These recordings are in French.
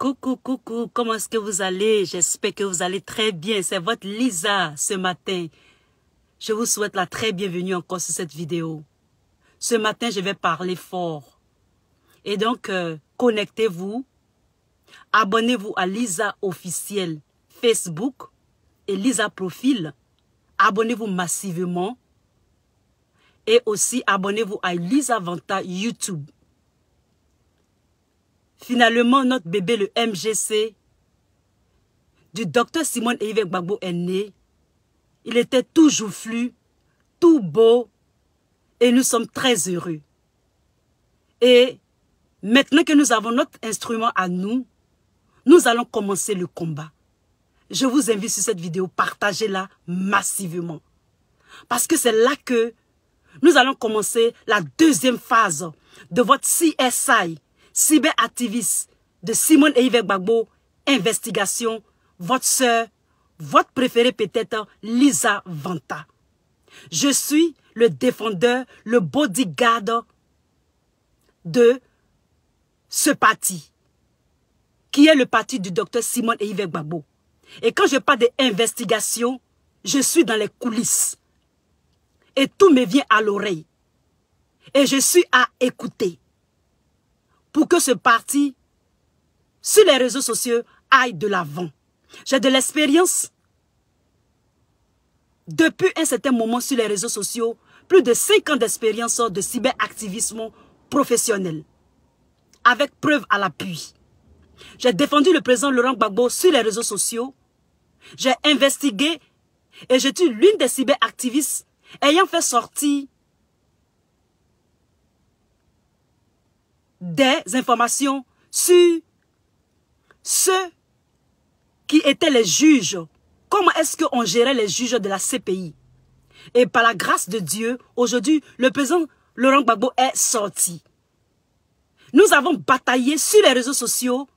Coucou, coucou, comment est-ce que vous allez? J'espère que vous allez très bien. C'est votre Lisa ce matin. Je vous souhaite la très bienvenue encore sur cette vidéo. Ce matin, je vais parler fort. Et donc, connectez-vous. Abonnez-vous à Lisa officiel Facebook et Lisa Profil. Abonnez-vous massivement. Et aussi, abonnez-vous à Lisa Vanta YouTube. Finalement, notre bébé, le MGC, du docteur Simone et Yves Gbagbo est né. Il était tout joufflu, tout beau, et nous sommes très heureux. Et maintenant que nous avons notre instrument à nous, nous allons commencer le combat. Je vous invite sur cette vidéo, partagez-la massivement. Parce que c'est là que nous allons commencer la deuxième phase de votre CSI, cyberactiviste de Simone et Yves Gbagbo, investigation, votre sœur, votre préférée peut-être, Lisa Vanta. Je suis le défendeur, le bodyguard de ce parti, qui est le parti du docteur Simone et Yves Gbagbo. Et quand je parle d'investigation, je suis dans les coulisses. Et tout me vient à l'oreille. Et je suis à écouter. Pour que ce parti, sur les réseaux sociaux, aille de l'avant. J'ai de l'expérience. Depuis un certain moment sur les réseaux sociaux, plus de 5 ans d'expérience de cyberactivisme professionnel. Avec preuve à l'appui. J'ai défendu le président Laurent Gbagbo sur les réseaux sociaux. J'ai investigué et je suis l'une des cyberactivistes ayant fait sortir des informations sur ceux qui étaient les juges. Comment est-ce qu'on gérait les juges de la CPI? Et par la grâce de Dieu, aujourd'hui, le président Laurent Gbagbo est sorti. Nous avons bataillé sur les réseaux sociaux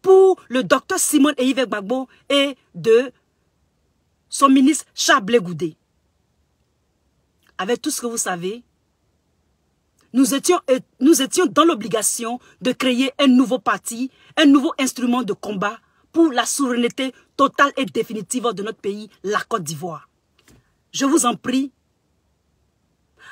pour le docteur Simone et Yves Gbagbo et de son ministre Charles Blé Goudé. Avec tout ce que vous savez, nous étions dans l'obligation de créer un nouveau parti, un nouveau instrument de combat pour la souveraineté totale et définitive de notre pays, la Côte d'Ivoire. Je vous en prie,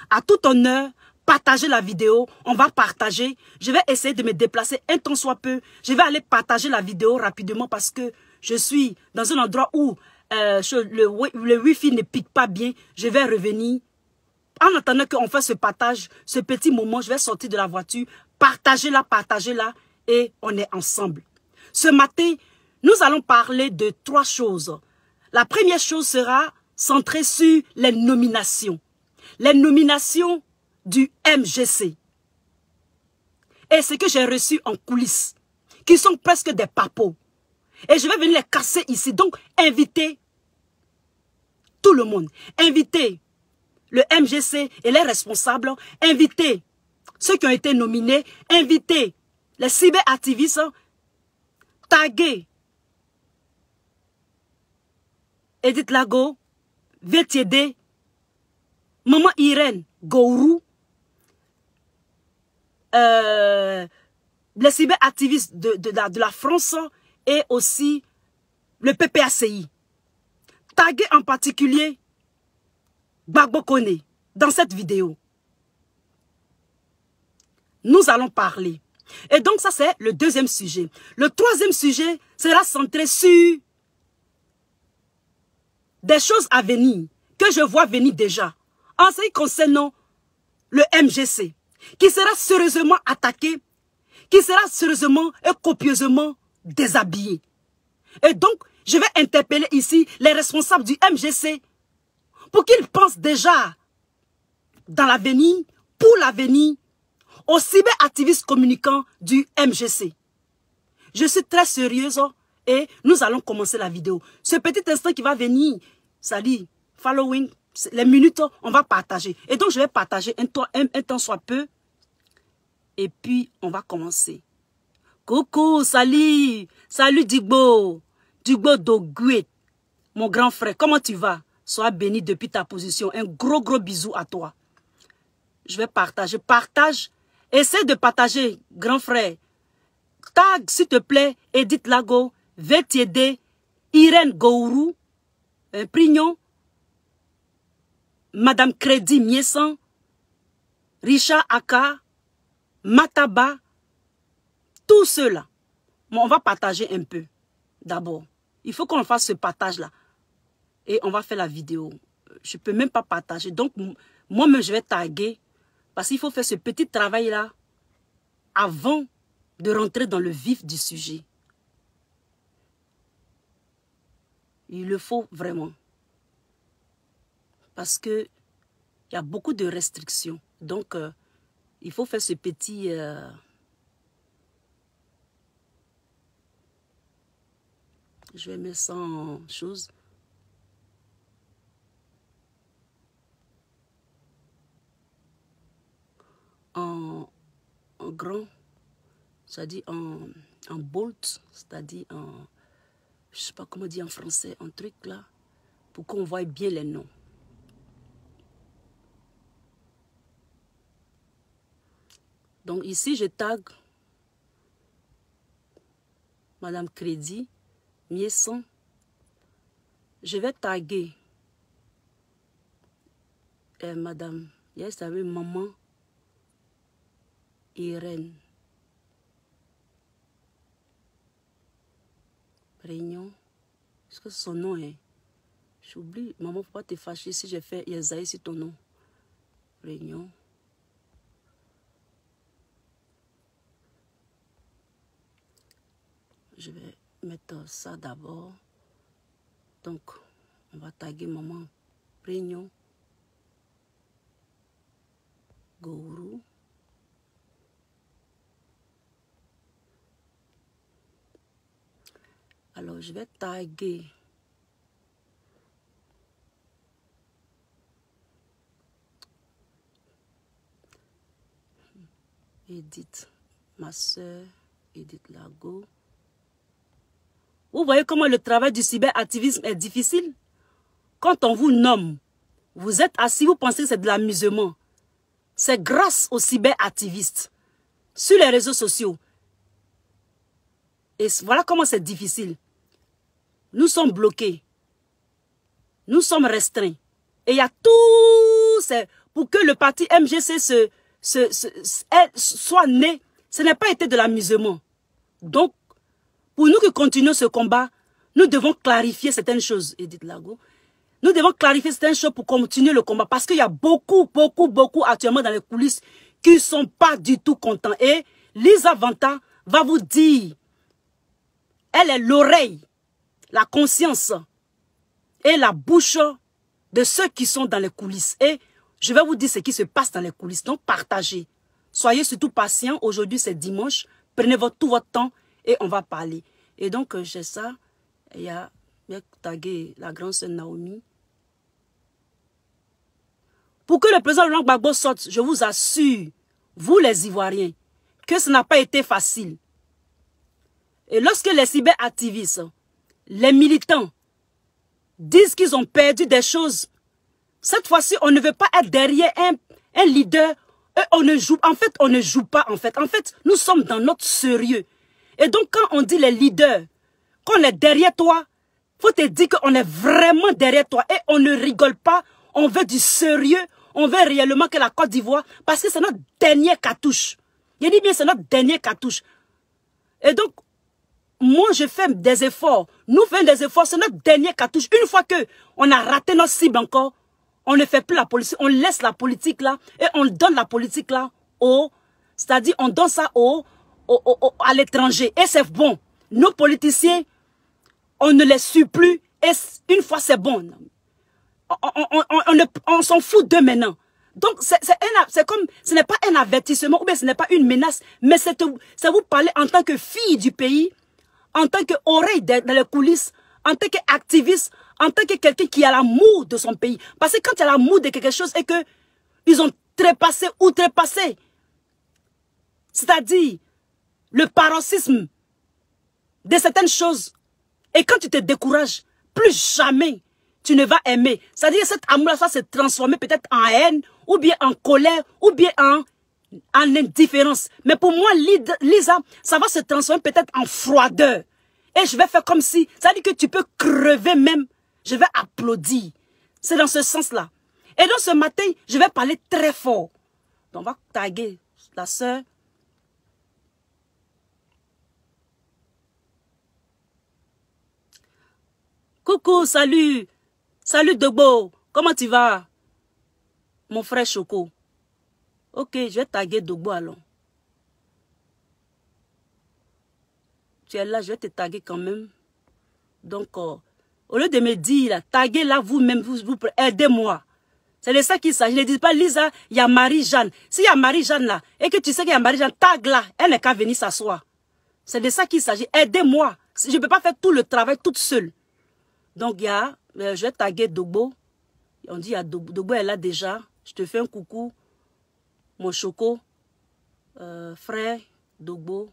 à tout honneur, partagez la vidéo, on va partager. Je vais essayer de me déplacer un temps soit peu. Je vais aller partager la vidéo rapidement parce que je suis dans un endroit où le Wi-Fi ne pique pas bien. Je vais revenir. En attendant qu'on fasse ce partage, ce petit moment, je vais sortir de la voiture, partagez-la et on est ensemble. Ce matin, nous allons parler de 3 choses. La première chose sera centrée sur les nominations. Les nominations du MGC. Et ce que j'ai reçu en coulisses, qui sont presque des papos. Et je vais venir les casser ici. Donc, invitez tout le monde. Invitez le MGC et les responsables, invitez ceux qui ont été nominés, invitez les cyberactivistes, taguez Edith Lago, Vétiédé, Maman Irène Gourou, les cyberactivistes de la France et aussi le PPACI. Taguez en particulier Gbagbo Koné, dans cette vidéo, nous allons parler. Et donc ça c'est le deuxième sujet. Le troisième sujet sera centré sur des choses à venir, que je vois venir déjà, en ce qui concerne le MGC, qui sera sérieusement attaqué, qui sera sérieusement et copieusement déshabillé. Et donc, je vais interpeller ici les responsables du MGC, pour qu'ils pensent déjà dans l'avenir, pour l'avenir, aux cyberactivistes communicants du MGC. Je suis très sérieuse et nous allons commencer la vidéo. Ce petit instant qui va venir, ça dit, following, les minutes, on va partager. Et donc, je vais partager un temps soit peu. Et puis, on va commencer. Coucou, salut, salut Digbo, Digbo Dogouet, mon grand frère, comment tu vas? Sois béni depuis ta position. Un gros bisou à toi. Je vais partager. Partage. Essaie de partager, grand frère. Tag, s'il te plaît, Edith Lago, Vetiede, Irène Gourou, Prignon, Madame Crédit Miessan, Richard Aka, Mataba, tout cela. Bon, on va partager un peu d'abord. Il faut qu'on fasse ce partage-là. Et on va faire la vidéo. Je ne peux même pas partager. Donc, moi-même, je vais taguer. Parce qu'il faut faire ce petit travail-là avant de rentrer dans le vif du sujet. Il le faut vraiment. Parce que il y a beaucoup de restrictions. Donc, il faut faire ce petit... je vais mettre 100 choses. En grand, c'est-à-dire en bold, c'est-à-dire en... Je ne sais pas comment dire en français, un truc là, pour qu'on voie bien les noms. Donc ici, je tag Madame Crédit Miesson. Je vais taguer Madame, yes, Maman Irène Réunion. Est-ce que son nom est... J'oublie. Maman, faut pas te fâcher si j'ai fait Yezaï sur ton nom. Réunion. Je vais mettre ça d'abord. Donc, on va taguer Maman Réunion. Gourou. Alors, je vais taguer Edith, ma soeur, Edith Lago. Vous voyez comment le travail du cyberactivisme est difficile? Quand on vous nomme, vous êtes assis, vous pensez que c'est de l'amusement. C'est grâce aux cyberactivistes sur les réseaux sociaux. Et voilà comment c'est difficile. Nous sommes bloqués. Nous sommes restreints. Et il y a tout... Pour que le parti MGC soit né, ce n'a pas été de l'amusement. Donc, pour nous qui continuons ce combat, nous devons clarifier certaines choses, Edith Lago. Nous devons clarifier certaines choses pour continuer le combat. Parce qu'il y a beaucoup actuellement dans les coulisses qui ne sont pas du tout contents. Et Lisa Vanta va vous dire, elle est l'oreille, la conscience et la bouche de ceux qui sont dans les coulisses. Et je vais vous dire ce qui se passe dans les coulisses. Donc, partagez. Soyez surtout patients. Aujourd'hui, c'est dimanche. Prenez tout votre temps et on va parler. Et donc, j'ai ça. Il y a tagué la grande sœur Naomi. Pour que le président Laurent Gbagbo sorte, je vous assure, vous les Ivoiriens, que ce n'a pas été facile. Et lorsque les cyberactivistes, les militants, disent qu'ils ont perdu des choses, cette fois-ci, on ne veut pas être derrière un leader. Et on ne joue, en fait, on ne joue pas, en fait. En fait, nous sommes dans notre sérieux. Et donc, quand on dit les leaders, qu'on est derrière toi, faut te dire qu'on est vraiment derrière toi. Et on ne rigole pas, on veut du sérieux, on veut réellement que la Côte d'Ivoire, parce que c'est notre dernier cartouche. Je dis bien, c'est notre dernier cartouche. Et donc, moi, je fais des efforts. Nous faisons des efforts, c'est notre dernier cartouche. Une fois que on a raté notre cible encore, on ne fait plus la politique, on laisse la politique là, et on donne la politique là c'est-à-dire on donne ça à l'étranger. Et c'est bon. Nos politiciens, on ne les suit plus, et une fois c'est bon. On s'en fout d'eux maintenant. Donc, c'est comme, ce n'est pas un avertissement, ou bien ce n'est pas une menace, mais c'est vous parler en tant que fille du pays, en tant qu'oreille dans les coulisses, en tant qu'activiste, en tant que quelqu'un qui a l'amour de son pays. Parce que quand il y a l'amour de quelque chose et que ils ont outrepassé, c'est-à-dire le paroxysme de certaines choses, et quand tu te décourages, plus jamais tu ne vas aimer. C'est-à-dire que cet amour-là va se transformer peut-être en haine, ou bien en colère, ou bien en en indifférence. Mais pour moi, Lisa, ça va se transformer peut-être en froideur. Et je vais faire comme si, ça dit que tu peux crever même. Je vais applaudir. C'est dans ce sens-là. Et donc ce matin, je vais parler très fort. Donc on va taguer la sœur. Coucou, salut. Salut Dogbo. Comment tu vas? Mon frère Choco. Ok, je vais taguer Dogbo alors. Tu es là, je vais te taguer quand même. Donc, au lieu de me dire, là, taguez là vous-même, vous aidez-moi. C'est de ça qu'il s'agit. Ne dis pas, Lisa, il y a Marie-Jeanne. S'il y a Marie-Jeanne là, et que tu sais qu'il y a Marie-Jeanne, tag là, elle n'est qu'à venir s'asseoir. C'est de ça qu'il s'agit. Aidez-moi. Je ne peux pas faire tout le travail toute seule. Donc, il y a, je vais taguer Dogbo. On dit, Dogbo est là déjà. Je te fais un coucou. Mon Choco. Frère Dogbo.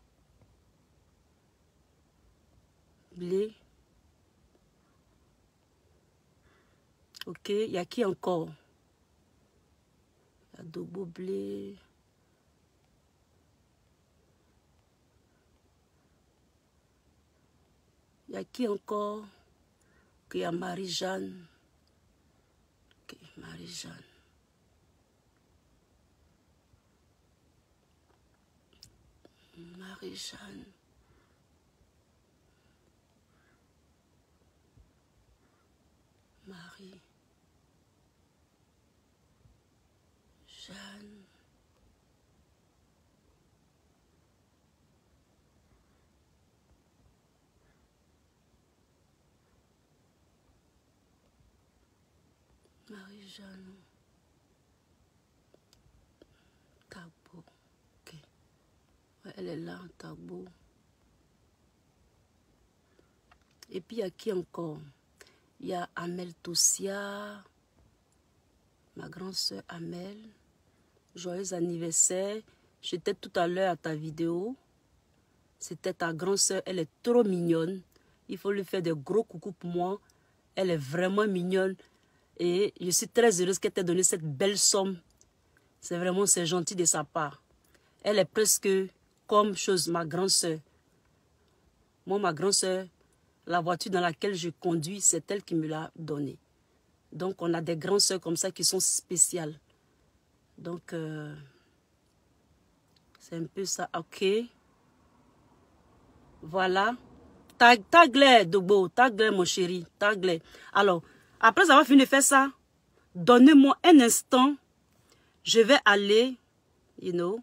Blé. Ok, il y a qui encore? Il y a Dogbo Blé. Il y a qui encore? Ok, il y a Marie-Jeanne. Ok, Marie-Jeanne. Marie-Jeanne. Marie. Jeanne. Marie-Jeanne. Tagbo. Ok. Ouais, elle est là, Tagbo. Et puis, il y a qui encore? Il y a Amel Toussia. Ma grande soeur Amel. Joyeux anniversaire. J'étais tout à l'heure à ta vidéo. C'était ta grande soeur. Elle est trop mignonne. Il faut lui faire des gros coucou pour moi. Elle est vraiment mignonne. Et je suis très heureuse qu'elle t'ait donné cette belle somme. C'est vraiment, c'est gentil de sa part. Elle est presque comme chose, ma grande soeur. Moi, ma grande soeur, la voiture dans laquelle je conduis, c'est elle qui me l'a donnée. Donc, on a des grandes soeurs comme ça qui sont spéciales. Donc, c'est un peu ça. Ok. Voilà. Tag-les, Dogbo. Tag-les, mon chéri. Tag-les. Alors, après avoir fini de faire ça, donnez-moi un instant. Je vais aller, you know,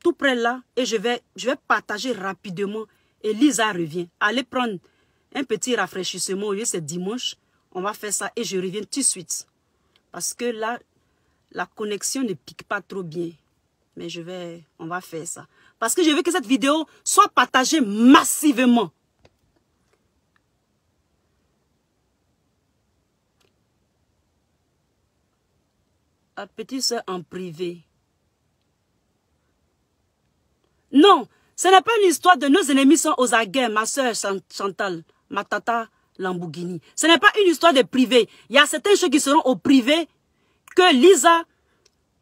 tout près là. Et je vais partager rapidement. Et Lisa revient. Allez prendre un petit rafraîchissement. Au lieu c'est dimanche. On va faire ça. Et je reviens tout de suite. Parce que là, la connexion ne pique pas trop bien. Mais on va faire ça. Parce que je veux que cette vidéo soit partagée massivement. À petite soeur en privé. Non, ce n'est pas une histoire de nos ennemis sont aux aguets, ma soeur Chantal, ma tata Lamborghini. Ce n'est pas une histoire de privé. Il y a certaines choses qui seront au privé que Lisa,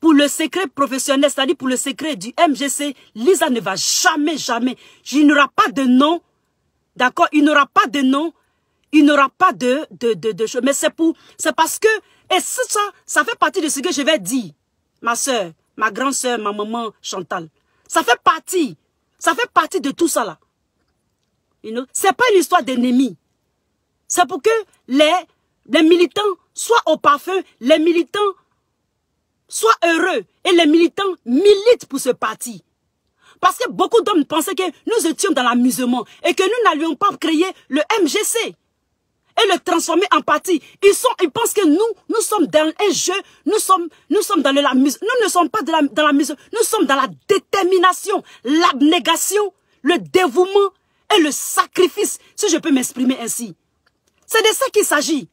pour le secret professionnel, c'est-à-dire pour le secret du MGC, Lisa ne va jamais, jamais. Il n'y aura pas de nom. D'accord? Il n'y aura pas de nom. Il n'y aura pas de choses. Mais c'est parce que, et ça fait partie de ce que je vais dire. Ma soeur, ma grande soeur, ma maman Chantal. Ça fait partie. Ça fait partie de tout ça là. You know? C'est pas une histoire d'ennemis. C'est pour que les militants soient au parfum, les militants soient heureux et les militants militent pour ce parti. Parce que beaucoup d'hommes pensaient que nous étions dans l'amusement et que nous n'allions pas créer le MGC et le transformer en parti. Ils pensent que nous sommes dans un jeu, nous sommes dans l'amusement. Nous ne sommes pas dans l'amusement, nous sommes dans la détermination, l'abnégation, le dévouement et le sacrifice, si je peux m'exprimer ainsi. C'est de ça qu'il s'agit.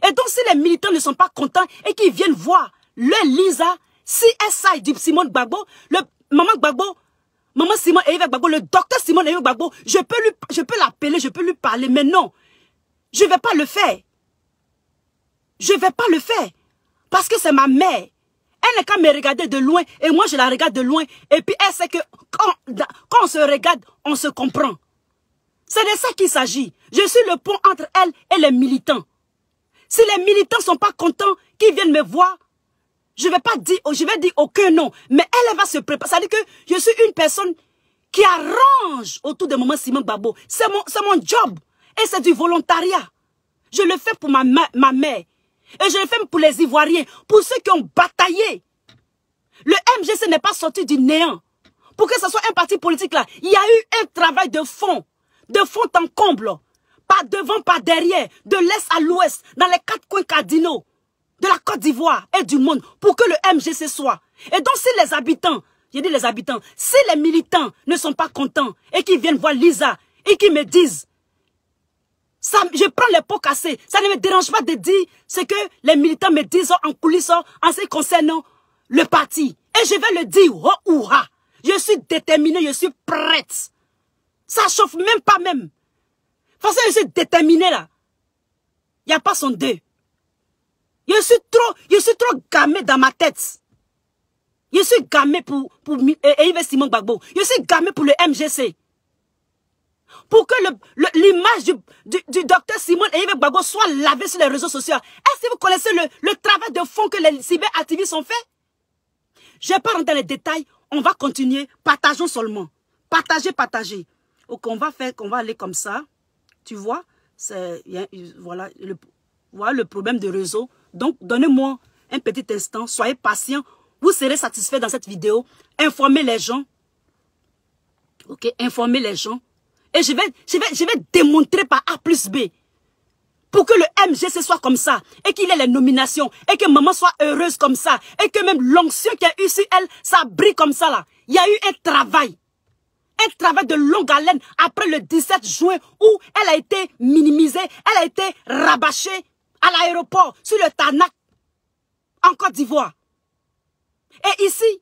Et donc si les militants ne sont pas contents et qu'ils viennent voir le Lisa, CSI du Simone Gbagbo, le maman Gbagbo, maman Simone Eyve Gbagbo, le docteur Simone Eyve Gbagbo, je peux l'appeler, je peux lui parler, mais non, je ne vais pas le faire. Je ne vais pas le faire. Parce que c'est ma mère. Elle n'est qu'à me regarder de loin et moi je la regarde de loin. Et puis elle sait que quand on se regarde, on se comprend. C'est de ça qu'il s'agit. Je suis le pont entre elle et les militants. Si les militants ne sont pas contents, qu'ils viennent me voir, je vais dire aucun nom. Mais elle va se préparer. Ça veut dire que je suis une personne qui arrange autour de Maman Simone Gbagbo. C'est mon job. Et c'est du volontariat. Je le fais pour ma mère. Et je le fais pour les Ivoiriens. Pour ceux qui ont bataillé. Le MGC n'est pas sorti du néant. Pour que ce soit un parti politique là, il y a eu un travail de fond. De fond en comble. Pas devant, pas derrière. De l'est à l'ouest. Dans les 4 coins cardinaux. De la Côte d'Ivoire et du monde. Pour que le MGC soit. Et donc si les habitants, j'ai dit les habitants, si les militants ne sont pas contents et qu'ils viennent voir Lisa et qu'ils me disent, ça, je prends les pots cassés, ça ne me dérange pas de dire ce que les militants me disent en coulisses en ce qui concerne le parti. Et je vais le dire, oh ou ha. Je suis déterminée, je suis prête. Ça chauffe même pas même. Parce que je suis déterminée là. Il n'y a pas son dé. Je suis trop gamée dans ma tête. Je suis gamée pour Yves Simon Gbagbo. Je suis gamée pour le MGC. Pour que l'image du docteur Simon et Yves Gbagbo soit lavée sur les réseaux sociaux. Est-ce que vous connaissez le travail de fond que les cyberactivistes ont fait? Je ne vais pas rentrer dans les détails. On va continuer. Partageons seulement. Partagez. Donc on va aller comme ça. Tu vois? Voilà le problème de réseau. Donc, donnez-moi un petit instant. Soyez patient. Vous serez satisfait dans cette vidéo. Informez les gens. Ok? Informez les gens. Et je vais démontrer par A plus B. Pour que le MGC soit comme ça. Et qu'il ait les nominations. Et que maman soit heureuse comme ça. Et que même l'onction qu'il y a eu sur elle, ça brille comme ça là. Il y a eu un travail. Un travail de longue haleine après le 17 juin où elle a été minimisée. Elle a été rabâchée à l'aéroport, sur le Tarnac, en Côte d'Ivoire. Et ici,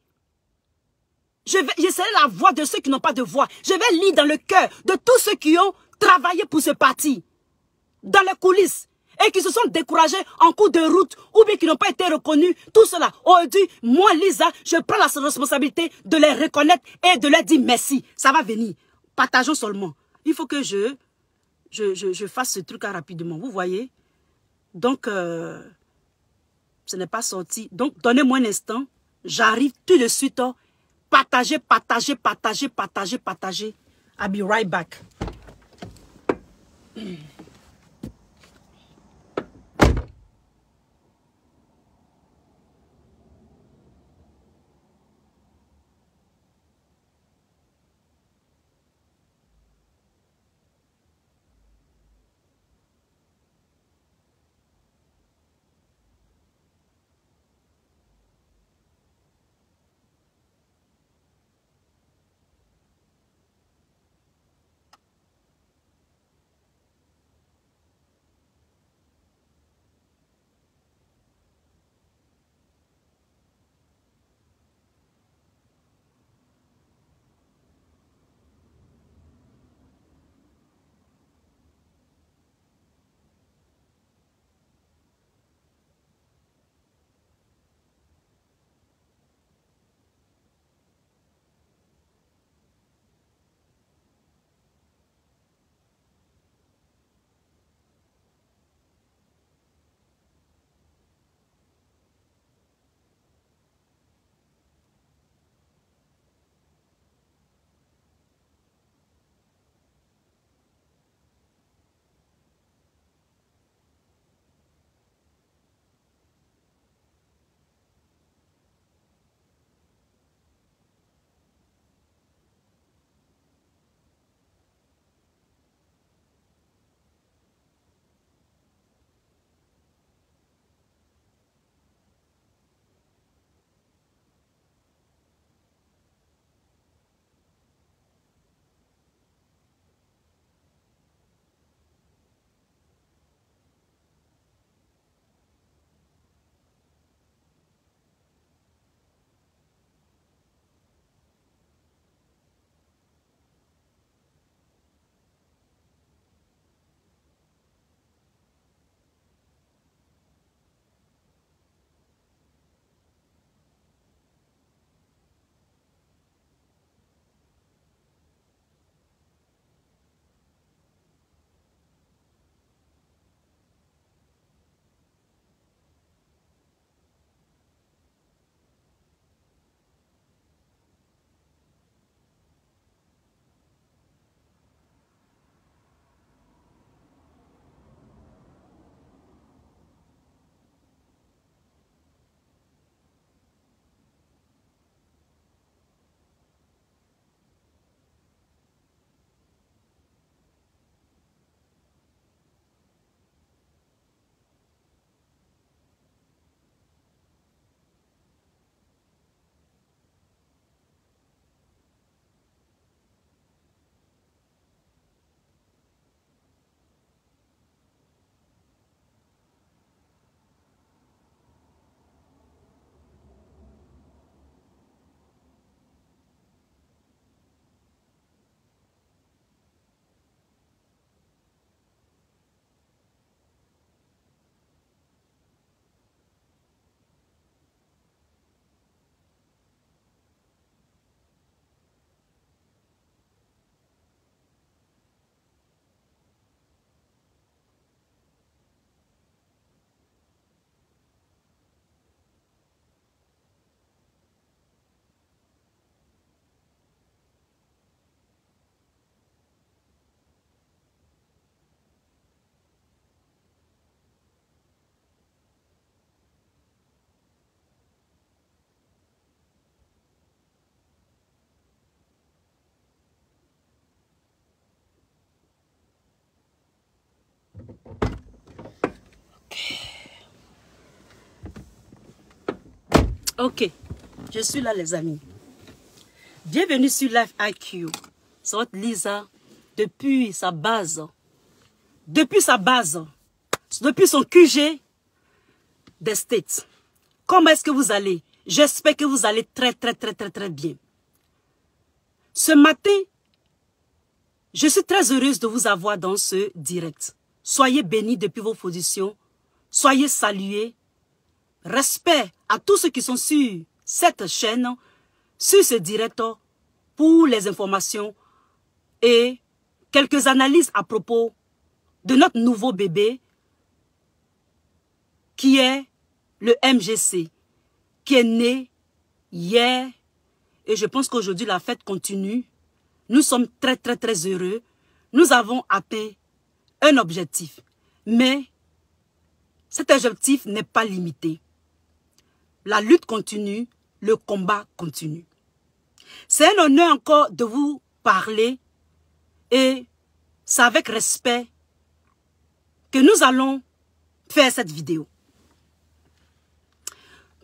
je serai la voix de ceux qui n'ont pas de voix. Je vais lire dans le cœur de tous ceux qui ont travaillé pour ce parti, dans les coulisses, et qui se sont découragés en cours de route, ou bien qui n'ont pas été reconnus. Tout cela aurait dû, moi Lisa, je prends la responsabilité de les reconnaître et de leur dire merci. Ça va venir. Partageons seulement. Il faut que je fasse ce truc rapidement. Vous voyez? Donc, ce n'est pas sorti. Donc, donnez-moi un instant. J'arrive tout de suite. Partagez. I'll be right back. Ok, je suis là les amis. Bienvenue sur Life IQ. C'est votre Lisa depuis sa base. Depuis son QG des States. Comment est-ce que vous allez? J'espère que vous allez très bien. Ce matin, je suis très heureuse de vous avoir dans ce direct. Soyez bénis depuis vos positions. Soyez salués. Respect à tous ceux qui sont sur cette chaîne, sur ce direct, pour les informations et quelques analyses à propos de notre nouveau bébé qui est le MGC, qui est né hier et je pense qu'aujourd'hui la fête continue. Nous sommes très heureux. Nous avons atteint un objectif, mais cet objectif n'est pas limité. La lutte continue, le combat continue. C'est un honneur encore de vous parler et c'est avec respect que nous allons faire cette vidéo.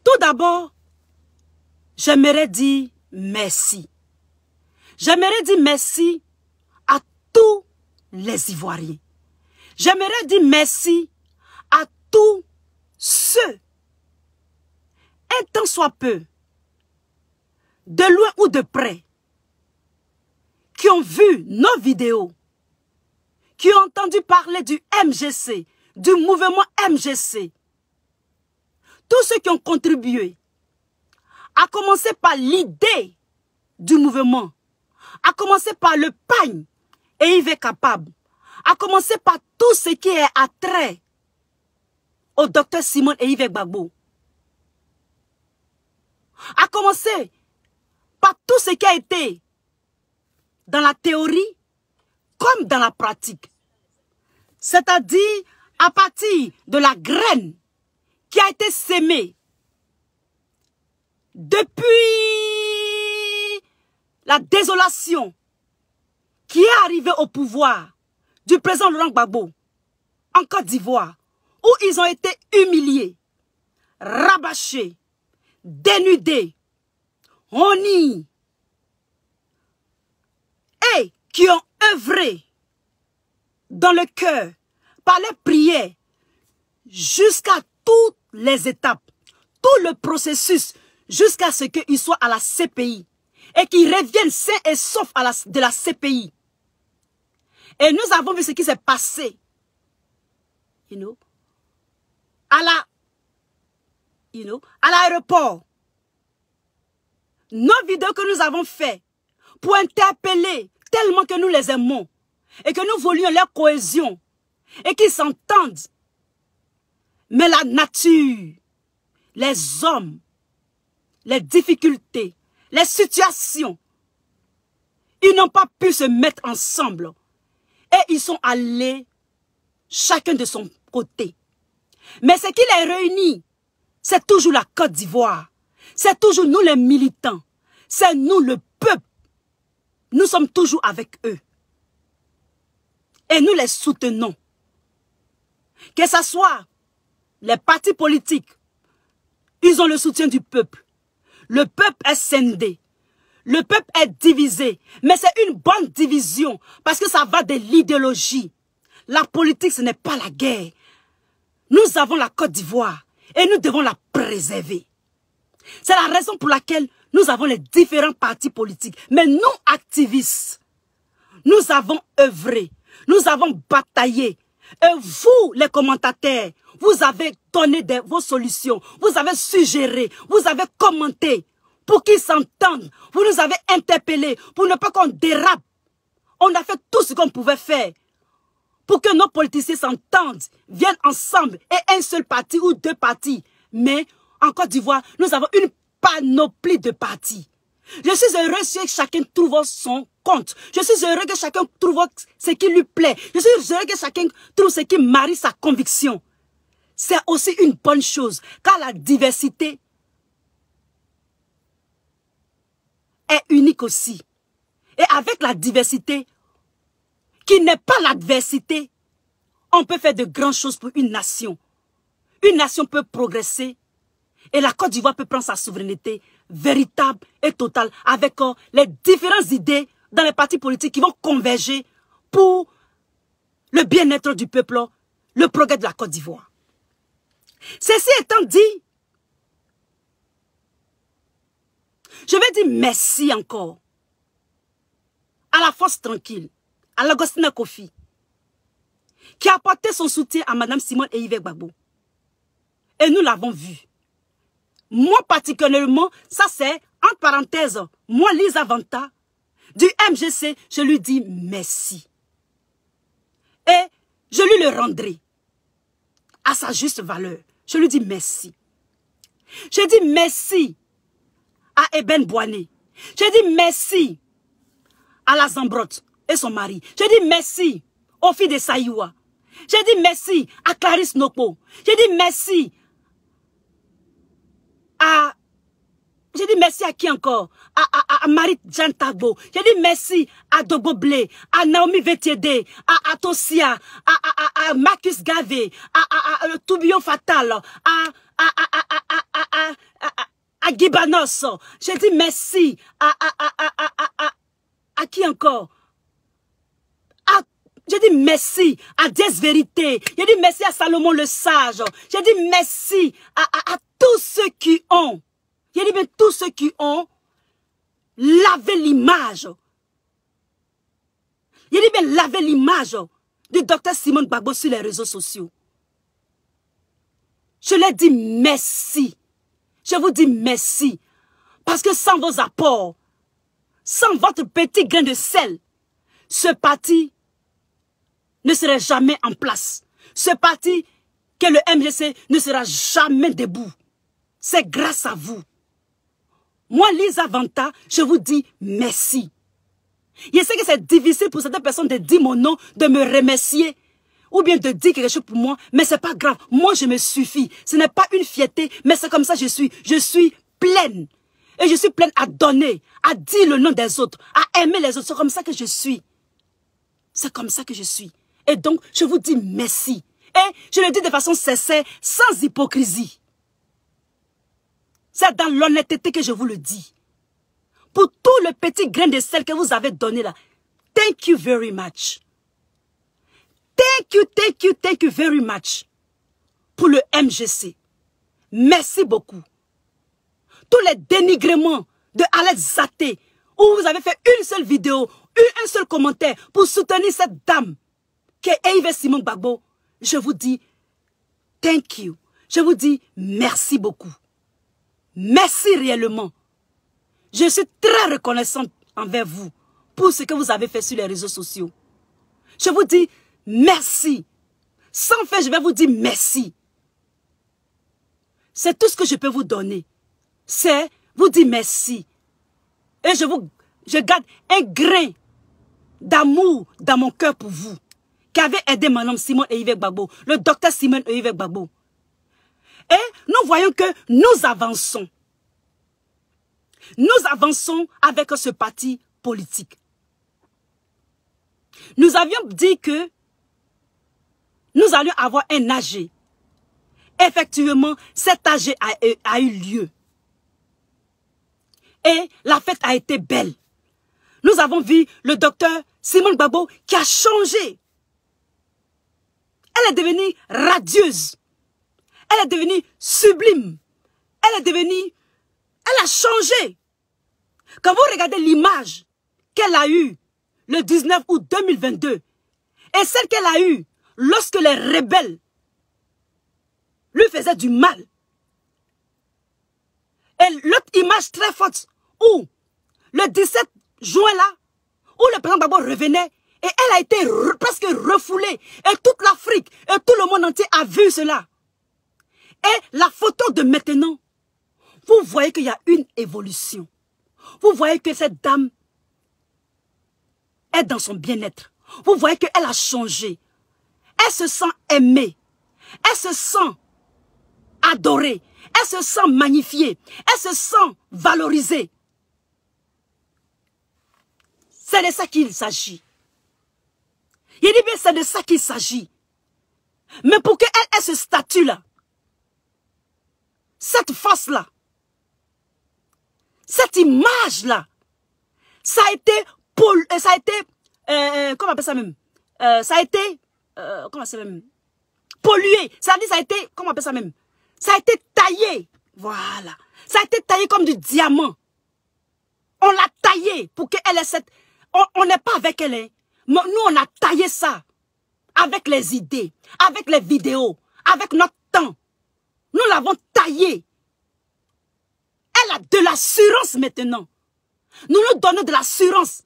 Tout d'abord, j'aimerais dire merci. J'aimerais dire merci à tous les Ivoiriens. J'aimerais dire merci à tous ceux, un tant soit peu, de loin ou de près, qui ont vu nos vidéos, qui ont entendu parler du MGC, du mouvement MGC. Tous ceux qui ont contribué, à commencer par l'idée du mouvement, à commencer par le pagne et Yves est capable, à commencer par tout ce qui est attrait au docteur Simon et Yves Gbagbo, à commencer par tout ce qui a été dans la théorie comme dans la pratique. C'est-à-dire à partir de la graine qui a été sémée depuis la désolation qui est arrivée au pouvoir du président Laurent Gbagbo en Côte d'Ivoire, où ils ont été humiliés, rabâchés, dénudés, honnis, et qui ont œuvré dans le cœur, par les prières, jusqu'à toutes les étapes, tout le processus, jusqu'à ce qu'ils soient à la CPI, et qu'ils reviennent sains et saufs de la CPI. Et nous avons vu ce qui s'est passé, à l'aéroport. Nos vidéos que nous avons faites pour interpeller tellement que nous les aimons et que nous voulions leur cohésion et qu'ils s'entendent. Mais la nature, les hommes, les difficultés, les situations, ils n'ont pas pu se mettre ensemble et ils sont allés chacun de son côté. Mais ce qui les réunit, c'est toujours la Côte d'Ivoire. C'est toujours nous les militants. C'est nous le peuple. Nous sommes toujours avec eux. Et nous les soutenons. Que ce soit les partis politiques, ils ont le soutien du peuple. Le peuple est scindé. Le peuple est divisé. Mais c'est une bonne division parce que ça va de l'idéologie. La politique, ce n'est pas la guerre. Nous avons la Côte d'Ivoire et nous devons la préserver. C'est la raison pour laquelle nous avons les différents partis politiques. Mais nous, activistes, nous avons œuvré, nous avons bataillé. Et vous, les commentateurs, vous avez donné vos solutions, vous avez suggéré, vous avez commenté pour qu'ils s'entendent. Vous nous avez interpellés pour ne pas qu'on dérape. On a fait tout ce qu'on pouvait faire pour que nos politiciens s'entendent, viennent ensemble et un seul parti ou deux partis. Mais en Côte d'Ivoire, nous avons une panoplie de partis. Je suis heureux que chacun trouve son compte. Je suis heureux que chacun trouve ce qui lui plaît. Je suis heureux que chacun trouve ce qui marie sa conviction. C'est aussi une bonne chose, car la diversité est unique aussi. Et avec la diversité, qui n'est pas l'adversité, on peut faire de grandes choses pour une nation. Une nation peut progresser Et la Côte d'Ivoire peut prendre sa souveraineté véritable et totale avec les différentes idées dans les partis politiques qui vont converger pour le bien-être du peuple, le progrès de la Côte d'Ivoire. Ceci étant dit, je vais dire merci encore à la Force Tranquille, à l'Agostina Kofi, qui a apporté son soutien à Mme Simone et Yves Gbagbo. Et nous l'avons vu. Moi particulièrement, ça c'est, entre parenthèses, moi Lisa Vanta, du MGC, je lui dis merci. Et je lui le rendrai à sa juste valeur. Je lui dis merci. Je dis merci à Eben Boané. Je dis merci à la Zambrotte et son mari. Je dis merci aux filles de Saïwa. Je dis merci à Clarisse Nokpo. Je dis merci à... Je dis merci à qui encore? À Marie Jean Tagbo. Je dis merci à Dogo Blé, à Naomi Vetiede, à Tosia, à Marcus Gavé, à Toubion Fatal, à Gibanos. Je dis merci à qui encore? Je dis merci à Diez Vérité. Je dis merci à Salomon le Sage. Je dis merci à tous ceux qui ont. Je dis bien tous ceux qui ont lavé l'image. Je dis bien lavé l'image du docteur Simone Gbagbo sur les réseaux sociaux. Je leur dis merci. Je vous dis merci. Parce que sans vos apports, sans votre petit grain de sel, ce parti ne serait jamais en place. Ce parti que le MGC ne sera jamais debout. C'est grâce à vous. Moi, Lisa Vanta, je vous dis merci. Je sais que c'est difficile pour certaines personnes de dire mon nom, de me remercier, ou bien de dire quelque chose pour moi, mais c'est pas grave. Moi, je me suffis. Ce n'est pas une fierté, mais c'est comme ça que je suis. Je suis pleine. Et je suis pleine à donner, à dire le nom des autres, à aimer les autres. C'est comme ça que je suis. C'est comme ça que je suis. Et donc, je vous dis merci. Et je le dis de façon sincère, sans hypocrisie. C'est dans l'honnêteté que je vous le dis. Pour tout le petit grain de sel que vous avez donné là, thank you very much. Thank you very much. Pour le MGC. Merci beaucoup. Tous les dénigrements de Alex Zaté, où vous avez fait une seule vidéo, un seul commentaire pour soutenir cette dame qui est Yves Simone Gbagbo, je vous dis thank you. Je vous dis merci beaucoup. Merci réellement. Je suis très reconnaissante envers vous pour ce que vous avez fait sur les réseaux sociaux. Je vous dis merci. Sans faire, je vais vous dire merci. C'est tout ce que je peux vous donner. C'est vous dire merci. Et je garde un grain d'amour dans mon cœur pour vous, qui avait aidé Mme Simone et Yves Gbagbo, le docteur Simone et Yves Gbagbo. Et nous voyons que nous avançons. Nous avançons avec ce parti politique. Nous avions dit que nous allions avoir un AG. Effectivement, cet AG a eu lieu. Et la fête a été belle. Nous avons vu le docteur Simone Gbagbo qui a changé. Elle est devenue radieuse. Elle est devenue sublime. Elle a changé. Quand vous regardez l'image qu'elle a eue le 19 août 2022 et celle qu'elle a eue lorsque les rebelles lui faisaient du mal. Et l'autre image très forte où le 17 juin là, où le président Gbagbo revenait et elle a été presque refoulée et toute l'Afrique et tout le monde entier a vu cela. Et la photo de maintenant, vous voyez qu'il y a une évolution. Vous voyez que cette dame est dans son bien-être. Vous voyez qu'elle a changé. Elle se sent aimée. Elle se sent adorée. Elle se sent magnifiée. Elle se sent valorisée. C'est de ça qu'il s'agit. Il dit bien c'est de ça qu'il s'agit. Mais pour qu'elle ait ce statut-là, cette force-là, cette image-là, ça a été, comment on appelle ça même? Ça a été, comment ça même? Pollué. Ça a été, comment on appelle ça même? Ça a été taillé. Voilà. Ça a été taillé comme du diamant. On l'a taillé pour qu'elle ait cette... On n'est pas avec elle. Hein. Nous, on a taillé ça. Avec les idées, avec les vidéos, avec notre temps. Nous l'avons taillé. Elle a de l'assurance maintenant. Nous nous donnons de l'assurance.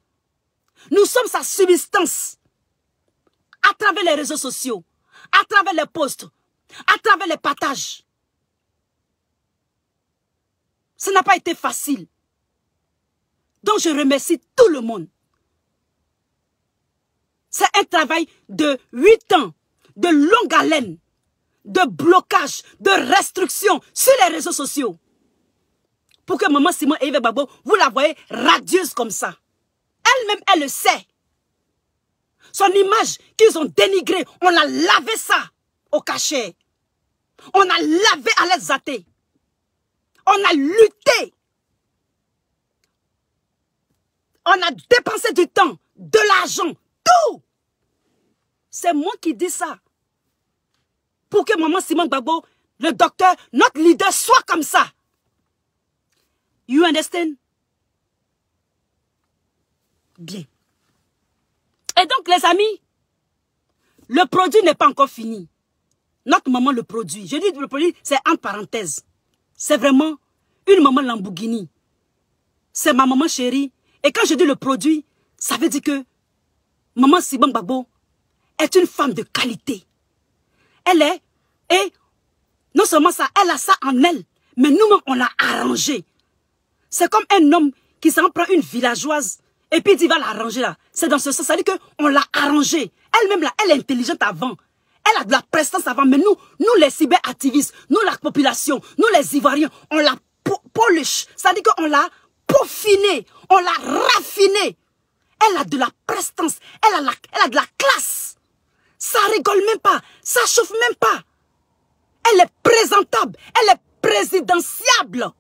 Nous sommes sa subsistance. À travers les réseaux sociaux, à travers les posts, à travers les partages. Ça n'a pas été facile. Donc je remercie tout le monde. C'est un travail de 8 ans, de longue haleine, de blocage, de restriction sur les réseaux sociaux. Pour que maman Simon et Yves Gbagbo, vous la voyez radieuse comme ça. Elle-même, elle le sait. Son image qu'ils ont dénigrée, on a lavé ça au cachet. On a lavé à l'exaté. On a lutté. On a dépensé du temps, de l'argent, tout. C'est moi qui dis ça. Pour que maman Simon Gbagbo, le docteur, notre leader, soit comme ça. You understand? Bien. Et donc, les amis, le produit n'est pas encore fini. Notre maman le produit. Je dis le produit, c'est en parenthèse. C'est vraiment une maman Lamborghini. C'est ma maman chérie. Et quand je dis le produit, ça veut dire que maman Simon Gbagbo est une femme de qualité. Elle est, et non seulement ça, elle a ça en elle, mais nous-mêmes, on l'a arrangé. C'est comme un homme qui s'en prend une villageoise et puis il dit, va l'arranger là. C'est dans ce sens, ça veut dire qu'on l'a arrangée. Elle-même là, elle est intelligente avant. Elle a de la prestance avant, mais nous les cyberactivistes, nous la population, nous les Ivoiriens, on l'a polish. Ça veut dire qu'on l'a peaufiné, on l'a raffiné. Elle a de la prestance, elle a de la classe. Ça rigole même pas, ça chauffe même pas. Elle est présentable, elle est présidentiable.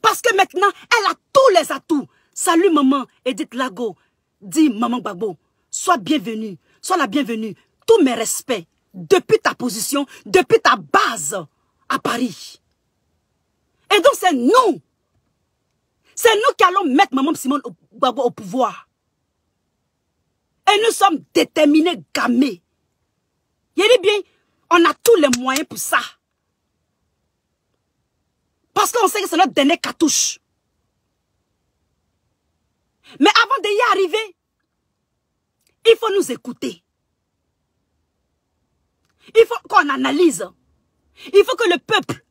Parce que maintenant, elle a tous les atouts. Salut maman, Edith Lago. Dis maman Gbagbo, sois bienvenue, sois la bienvenue. Tous mes respects, depuis ta position, depuis ta base à Paris. Et donc c'est nous. C'est nous qui allons mettre maman Simon Gbagbo au pouvoir. Et nous sommes déterminés, gamés. Il dit bien, on a tous les moyens pour ça. Parce qu'on sait que c'est notre dernier cartouche. Mais avant d'y arriver, il faut nous écouter. Il faut qu'on analyse. Il faut que le peuple,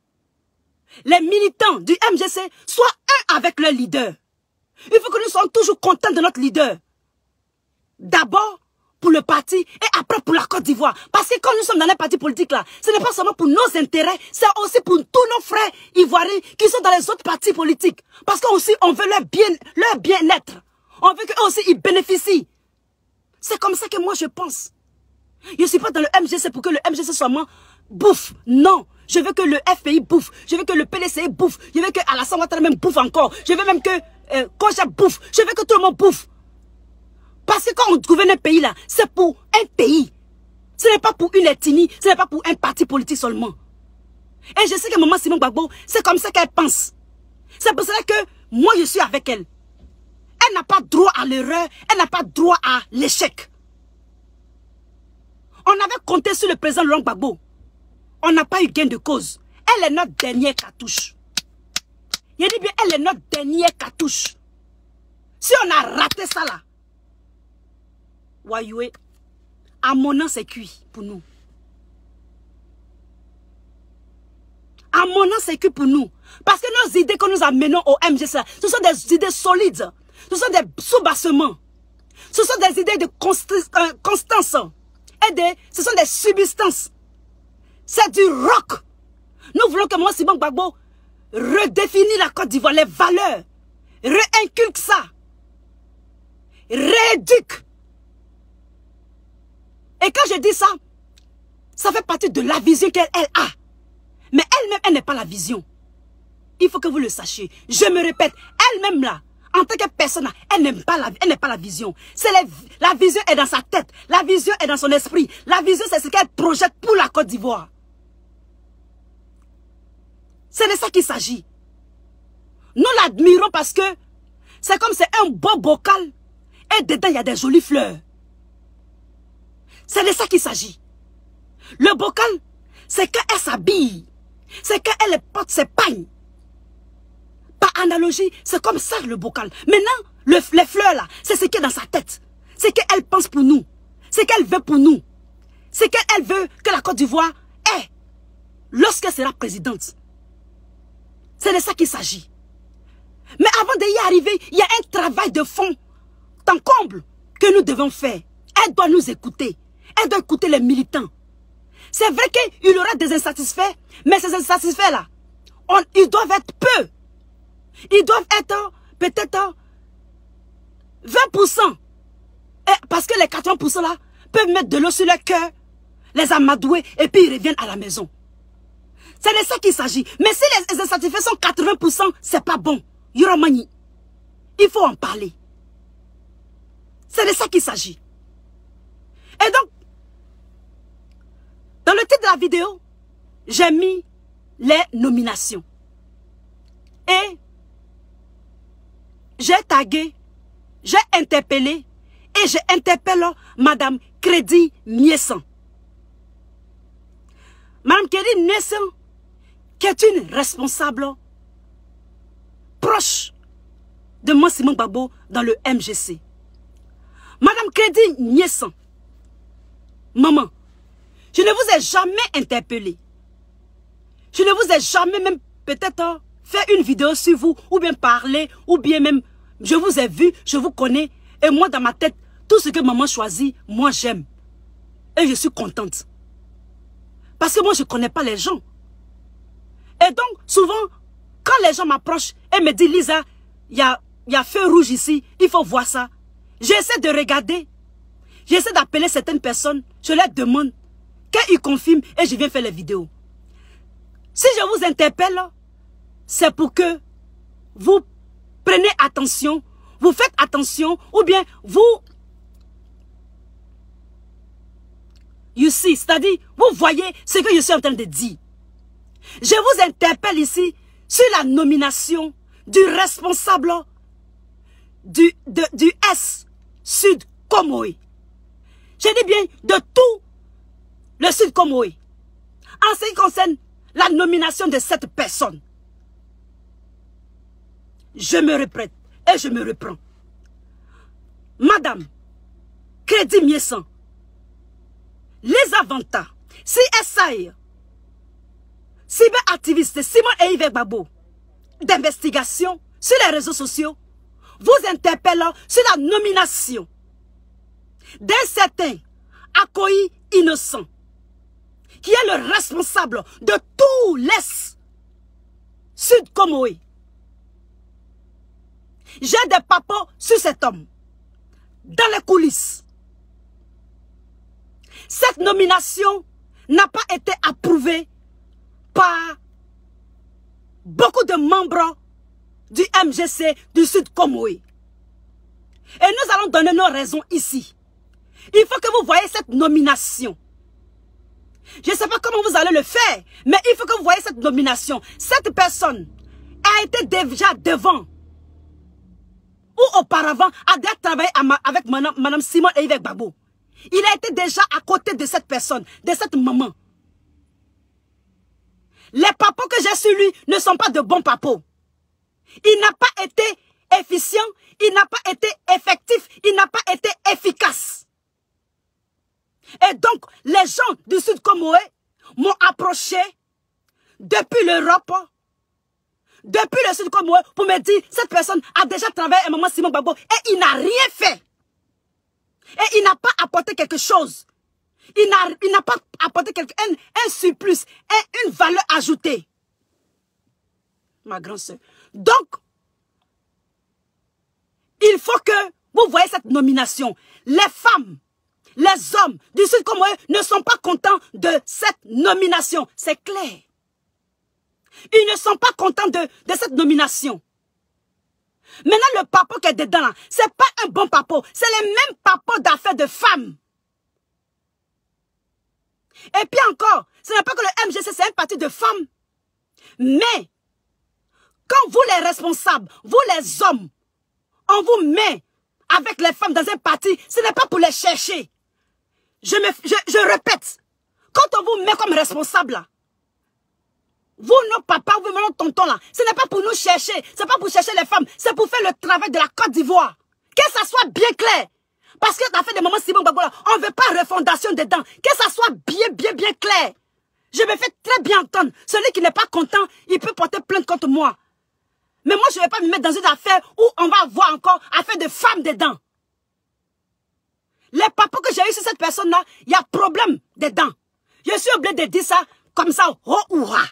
les militants du MGC, soient un avec leur leader. Il faut que nous soyons toujours contents de notre leader. D'abord pour le parti et après pour la Côte d'Ivoire. Parce que quand nous sommes dans les partis politiques là, ce n'est pas seulement pour nos intérêts, c'est aussi pour tous nos frères ivoiriens qui sont dans les autres partis politiques. Parce qu'aussi on veut leur bien-être. On veut qu'eux aussi ils bénéficient. C'est comme ça que moi je pense. Je ne suis pas dans le MGC pour que le MGC soit moi bouffe. Non. Je veux que le FPI bouffe. Je veux que le PDCI bouffe. Je veux que Alassane Ouattara même bouffe encore. Je veux même que Koja bouffe. Je veux que tout le monde bouffe. Parce que quand on gouverne un pays là, c'est pour un pays. Ce n'est pas pour une ethnie, ce n'est pas pour un parti politique seulement. Et je sais que maman Simon Gbagbo, c'est comme ça qu'elle pense. C'est pour cela que moi je suis avec elle. Elle n'a pas droit à l'erreur, elle n'a pas droit à l'échec. On avait compté sur le président Laurent Gbagbo. On n'a pas eu gain de cause. Elle est notre dernière cartouche. Il dit bien, elle est notre dernière cartouche. Si on a raté ça là, Wayoué, à mon nom c'est cuit pour nous. À mon nom c'est cuit pour nous. Parce que nos idées que nous amenons au MGC, ce sont des idées solides. Ce sont des sous-bassements. Ce sont des idées de constance. Et ce sont des substances. C'est du rock. Nous voulons que moi, Simon Gbagbo, redéfinisse la Côte d'Ivoire, les valeurs. Réinculque ça. Rééduque. Et quand je dis ça, ça fait partie de la vision qu'elle a. Mais Elle-même, elle n'est pas la vision. Il faut que vous le sachiez. Je me répète, elle-même là, en tant que personne, elle n'est pas la vision. La vision est dans sa tête. La vision est dans son esprit. La vision, c'est ce qu'elle projette pour la Côte d'Ivoire. C'est de ça qu'il s'agit. Nous l'admirons parce que c'est comme c'est un beau bocal et dedans il y a des jolies fleurs. C'est de ça qu'il s'agit. Le bocal, c'est quand elle s'habille. C'est quand elle porte ses pagnes. Par analogie, c'est comme ça le bocal. Maintenant, les fleurs là, c'est ce qui est dans sa tête. C'est qu'elle pense pour nous. C'est qu'elle veut pour nous. C'est qu'elle veut que la Côte d'Ivoire ait lorsqu'elle sera présidente. C'est de ça qu'il s'agit. Mais avant d'y arriver, il y a un travail de fond, tant comble, que nous devons faire. Elle doit nous écouter. Elle doit écouter les militants. C'est vrai qu'il y aura des insatisfaits, mais ces insatisfaits-là, ils doivent être peu. Ils doivent être peut-être 20%. Parce que les 80% là peuvent mettre de l'eau sur leur cœur, les amadouer et puis ils reviennent à la maison. C'est de ça qu'il s'agit. Mais si les insatisfaits sont 80%, c'est pas bon. Yoromani. Il faut en parler. C'est de ça qu'il s'agit. Et donc, dans le titre de la vidéo, j'ai mis les nominations. Et j'ai tagué, j'ai interpellé et j'ai interpellé Madame Crédit Niessan. Madame Crédit Niessan, qui est une responsable proche de moi, Simon Gbagbo, dans le MGC. Madame Crédit Niessan, maman, je ne vous ai jamais interpellé. Je ne vous ai jamais même peut-être fait une vidéo sur vous, ou bien parler, ou bien même, je vous ai vu, je vous connais, et moi dans ma tête, tout ce que maman choisit, moi j'aime. Et je suis contente. Parce que moi je ne connais pas les gens. Et donc, souvent, quand les gens m'approchent et me disent, Lisa, il y a feu rouge ici, il faut voir ça. J'essaie de regarder. J'essaie d'appeler certaines personnes. Je leur demande qu'ils confirment et je viens faire les vidéos. Si je vous interpelle, c'est pour que vous prenez attention, vous faites attention, ou bien vous... You see, c'est-à-dire, vous voyez ce que je suis en train de dire. Je vous interpelle ici sur la nomination du responsable du S Sud Comoé. Je dis bien de tout le Sud Comoé. En ce qui concerne la nomination de cette personne. Je me répète et je me reprends. Madame Crédit Niessan, les avantages, CSI, cyberactiviste Simon et Yves Gbagbo, d'investigation sur les réseaux sociaux, vous interpellant sur la nomination d'un certain Akoyi Innocent, qui est le responsable de tout l'Est Sud Comoé. J'ai des papos sur cet homme, dans les coulisses. Cette nomination n'a pas été approuvée par beaucoup de membres du MGC du Sud Comoé. Et nous allons donner nos raisons ici. Il faut que vous voyez cette nomination. Je ne sais pas comment vous allez le faire, mais il faut que vous voyez cette nomination. Cette personne a été déjà devant ou auparavant a déjà travaillé avec Madame Simon et Yves Gbagbo. Il a été déjà à côté de cette personne, de cette maman. Les papos que j'ai sur lui ne sont pas de bons papos. Il n'a pas été efficient, il n'a pas été effectif, il n'a pas été efficace. Et donc, les gens du Sud Comoé m'ont approché depuis l'Europe, depuis le Sud Comoé, pour me dire, cette personne a déjà travaillé avec maman Simon Gbagbo et il n'a rien fait. Et il n'a pas apporté quelque chose. Il n'a pas apporté un surplus et une valeur ajoutée. Ma grande sœur. Donc, il faut que vous voyez cette nomination. Les femmes, les hommes du Sud Comoé ne sont pas contents de cette nomination. C'est clair. Ils ne sont pas contents de cette nomination. Maintenant, le papo qui est dedans, ce n'est pas un bon papo. C'est les mêmes papos d'affaires de femmes. Et puis encore, ce n'est pas que le MGC, c'est un parti de femmes. Mais, quand vous les responsables, vous les hommes, on vous met avec les femmes dans un parti, ce n'est pas pour les chercher. Je répète, quand on vous met comme responsable, là, vous, nos papas, vous, nos tontons, là, ce n'est pas pour nous chercher, ce n'est pas pour chercher les femmes, c'est pour faire le travail de la Côte d'Ivoire. Que ça soit bien clair. Parce que l'affaire de maman Simon Gbagbo, là, on ne veut pas refondation dedans. Que ça soit bien clair. Je me fais très bien entendre. Celui qui n'est pas content, il peut porter plainte contre moi. Mais moi, je ne vais pas me mettre dans une affaire où on va avoir encore affaire de femmes dedans. Les papas que j'ai eu sur cette personne-là, il y a problème dedans. Je suis obligé de dire ça comme ça, oh ou ah.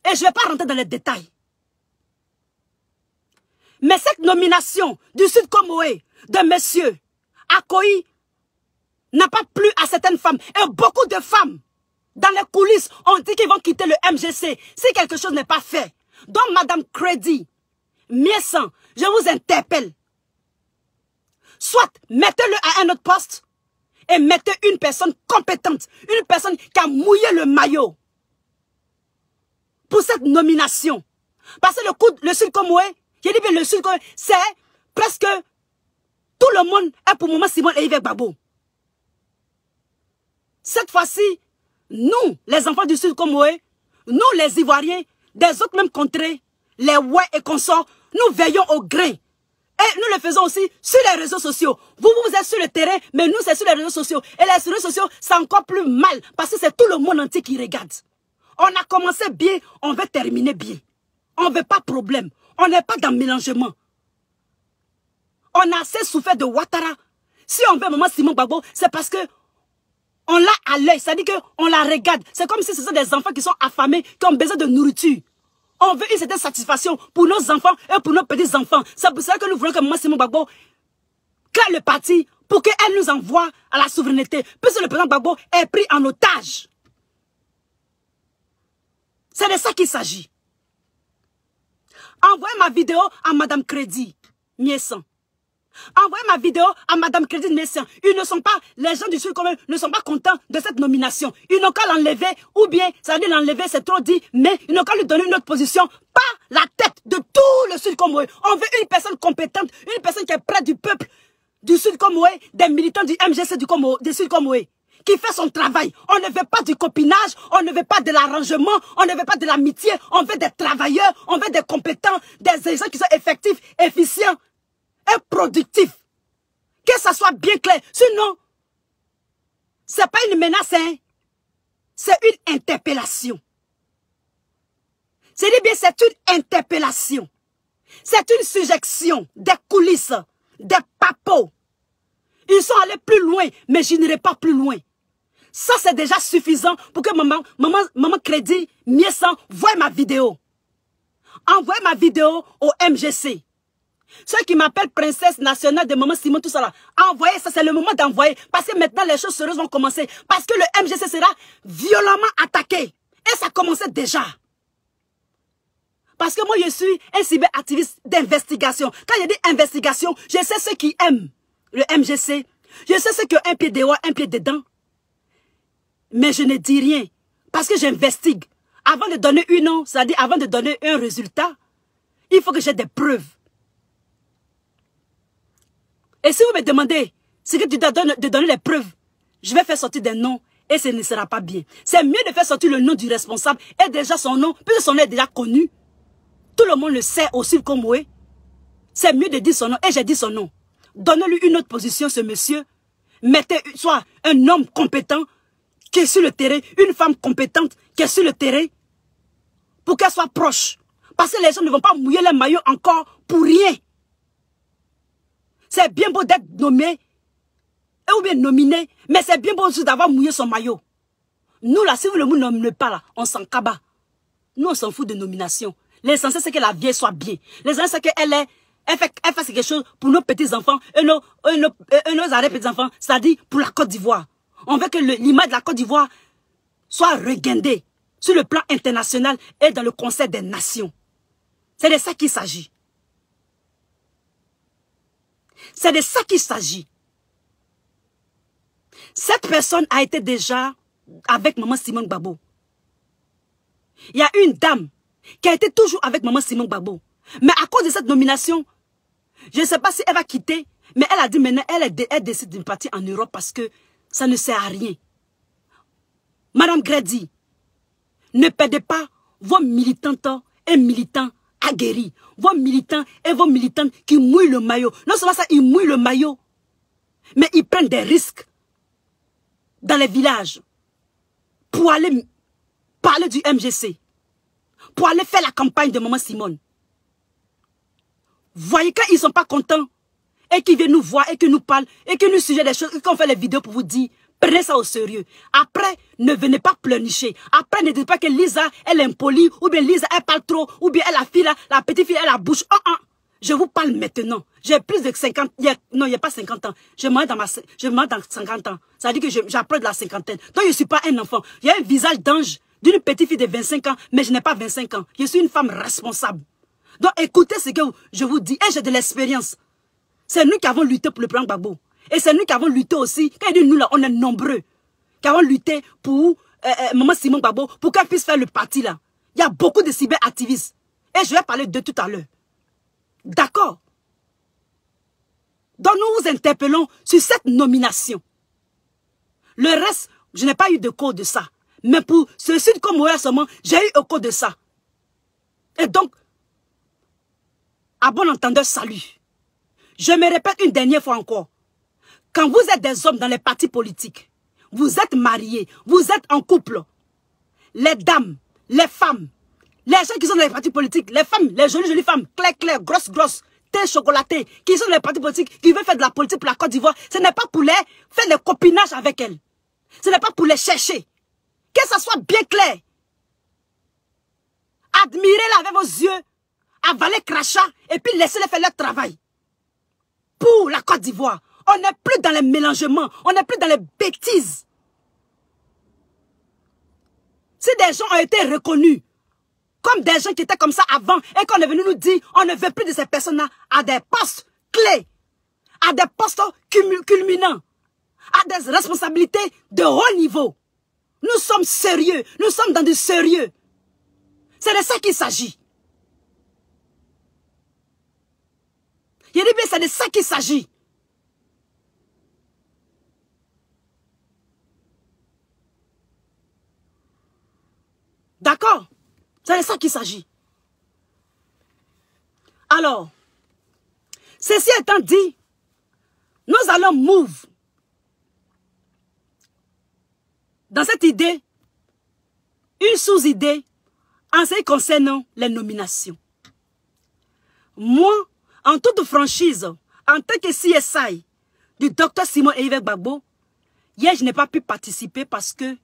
Et je ne vais pas rentrer dans les détails. Mais cette nomination du Sud Comoé de monsieur Akoyi n'a pas plu à certaines femmes. Et beaucoup de femmes, dans les coulisses, ont dit qu'ils vont quitter le MGC si quelque chose n'est pas fait. Donc, Madame Crédit, Miessan, je vous interpelle. Soit mettez-le à un autre poste et mettez une personne compétente, une personne qui a mouillé le maillot pour cette nomination. Parce que le Sud Comoé, je dis bien le Sud Comoé, c'est presque tout le monde est pour Maman Simon et Yves Gbagbo. Cette fois-ci, nous, les enfants du Sud Comoé, nous les Ivoiriens, des autres mêmes contrées, les ouais et consorts, nous veillons au grain. Et nous le faisons aussi sur les réseaux sociaux. Vous êtes sur le terrain, mais nous, c'est sur les réseaux sociaux. Et les réseaux sociaux, c'est encore plus mal, parce que c'est tout le monde entier qui regarde. On a commencé bien, on veut terminer bien. On ne veut pas de problème. On n'est pas dans le mélangement. On a assez souffert de Ouattara. Si on veut Maman Simon Gbagbo, c'est parce que on l'a à l'œil, c'est-à-dire qu'on la regarde. C'est comme si ce sont des enfants qui sont affamés, qui ont besoin de nourriture. On veut une certaine satisfaction pour nos enfants et pour nos petits-enfants. C'est pour ça que nous voulons que Maman Simon Gbagbo crée le parti pour qu'elle nous envoie à la souveraineté. Puisque le président Gbagbo est pris en otage. C'est de ça qu'il s'agit. Envoyez ma vidéo à Madame Crédit Miessan. Envoyez ma vidéo à Madame Crédit Miessan. Ils ne sont pas, les gens du Sud Comoé ne sont pas contents de cette nomination. Ils n'ont qu'à l'enlever, ou bien, ça veut dire l'enlever, c'est trop dit, mais ils n'ont qu'à lui donner une autre position, pas la tête de tout le Sud Comoé. On veut une personne compétente, une personne qui est près du peuple du Sud Comoé, des militants du MGC du Sud Comoé, qui fait son travail. On ne veut pas du copinage, on ne veut pas de l'arrangement, on ne veut pas de l'amitié, on veut des travailleurs, on veut des compétents, des gens qui sont effectifs, efficients et productifs. Que ça soit bien clair. Sinon, ce n'est pas une menace, hein? C'est une interpellation. C'est bien, c'est une interpellation. C'est une sujection des coulisses, des papos. Ils sont allés plus loin, mais je n'irai pas plus loin. Ça, c'est déjà suffisant pour que maman Crédit Miessan voie ma vidéo. Envoyez ma vidéo au MGC. Ceux qui m'appellent princesse nationale de Maman Simon, tout ça là, envoyez ça, c'est le moment d'envoyer. Parce que maintenant, les choses sérieuses vont commencer. Parce que le MGC sera violemment attaqué. Et ça commençait déjà. Parce que moi, je suis un cyberactiviste d'investigation. Quand je dis investigation, je sais ceux qui aiment le MGC. Je sais ceux qui ont un pied dehors, un pied dedans. Mais je ne dis rien. Parce que j'investigue. Avant de donner une nom, c'est-à-dire avant de donner un résultat, il faut que j'ai des preuves. Et si vous me demandez ce que tu dois de donner les preuves, je vais faire sortir des noms et ce ne sera pas bien. C'est mieux de faire sortir le nom du responsable et déjà son nom, puisque son nom est déjà connu. Tout le monde le sait au Sud Comoé. C'est mieux de dire son nom et j'ai dit son nom. Donnez-lui une autre position, ce monsieur. Mettez soit un homme compétent qui est sur le terrain, une femme compétente qui est sur le terrain, pour qu'elle soit proche. Parce que les gens ne vont pas mouiller les maillots encore pour rien. C'est bien beau d'être nommé, ou bien nominé, mais c'est bien beau aussi d'avoir mouillé son maillot. Nous là, si vous ne nous nominez pas là, on s'en cabat. Nous on s'en fout de nomination. L'essentiel c'est que la vieille soit bien. L'essentiel c'est qu'elle fait quelque chose pour nos petits-enfants et nos arrière-petits-enfants, c'est-à-dire pour la Côte d'Ivoire. On veut que l'image de la Côte d'Ivoire soit regainée, sur le plan international et dans le Conseil des Nations. C'est de ça qu'il s'agit. C'est de ça qu'il s'agit. Cette personne a été déjà avec maman Simone Gbagbo. Il y a une dame qui a été toujours avec maman Simone Gbagbo. Mais à cause de cette nomination, je ne sais pas si elle va quitter, mais elle a dit maintenant, elle décide de partir en Europe parce que ça ne sert à rien. Madame Grady, ne perdez pas vos militantes et militants aguerris, vos militants et vos militantes qui mouillent le maillot. Non seulement ça, ils mouillent le maillot, mais ils prennent des risques dans les villages pour aller parler du MGC, pour aller faire la campagne de maman Simone. Voyez, quand ils ne sont pas contents et qu'ils viennent nous voir et qu'ils nous parlent et qu'ils nous suggèrent des choses et qu'on fait les vidéos pour vous dire, prenez ça au sérieux. Après, ne venez pas pleurnicher. Après, ne dites pas que Lisa, elle est impolie, ou bien Lisa, elle parle trop, ou bien elle, la petite fille, elle a la bouche. Je vous parle maintenant. J'ai plus de 50, non, il n'y a pas 50 ans. Je me mets dans 50 ans. Ça veut dire que j'approche de la cinquantaine. Donc, je ne suis pas un enfant. J'ai un visage d'ange d'une petite fille de 25 ans, mais je n'ai pas 25 ans. Je suis une femme responsable. Donc, écoutez ce que je vous dis. Et j'ai de l'expérience. C'est nous qui avons lutté pour le plan Gbagbo. Et c'est nous qui avons lutté aussi. Quand il dit nous, là, on est nombreux. Qui avons lutté pour maman Simone Gbagbo, pour qu'elle puisse faire le parti, là. Il y a beaucoup de cyberactivistes. Et je vais parler de tout à l'heure. D'accord. Donc, nous vous interpellons sur cette nomination. Le reste, je n'ai pas eu de cours de ça. Mais pour ceci comme moi seulement, j'ai eu un cours de ça. Et donc, à bon entendeur, salut. Je me répète une dernière fois encore. Quand vous êtes des hommes dans les partis politiques, vous êtes mariés, vous êtes en couple, les dames, les femmes, les gens qui sont dans les partis politiques, les femmes, les jolies femmes, claires, grosses, thé chocolaté, qui sont dans les partis politiques, qui veulent faire de la politique pour la Côte d'Ivoire, ce n'est pas pour les faire des copinages avec elles. Ce n'est pas pour les chercher. Que ça soit bien clair. Admirez-la avec vos yeux, avalez crachat, et puis laissez-les faire leur travail. Pour la Côte d'Ivoire. On n'est plus dans les mélangements. On n'est plus dans les bêtises. Si des gens ont été reconnus comme des gens qui étaient comme ça avant et qu'on est venu nous dire on ne veut plus de ces personnes-là à des postes clés, à des postes culminants, à des responsabilités de haut niveau. Nous sommes sérieux. Nous sommes dans du sérieux. C'est de ça qu'il s'agit. Il dit bien c'est de ça qu'il s'agit. D'accord? C'est de ça qu'il s'agit. Alors, ceci étant dit, nous allons move dans cette idée, une sous-idée en ce qui concerne les nominations. Moi, en toute franchise, en tant que CSI du docteur Simone Ehime Gbagbo, hier je n'ai pas pu participer parce que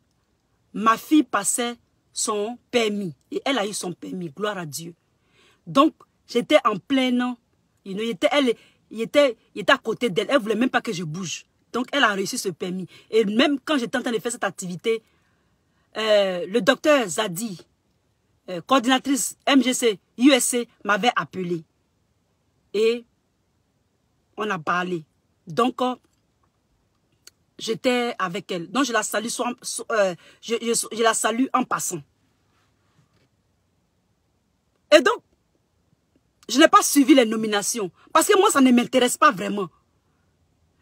ma fille passait son permis. Et elle a eu son permis, gloire à Dieu. Donc, j'étais en pleine... il était à côté d'elle. Elle ne voulait même pas que je bouge. Donc, elle a reçu ce permis. Et même quand j'étais en train de faire cette activité, le docteur Zadi, coordinatrice MGC, USC, m'avait appelé. Et on a parlé. Donc, j'étais avec elle. Donc, je la salue, je la salue en passant. Et donc, je n'ai pas suivi les nominations. Parce que moi, ça ne m'intéresse pas vraiment.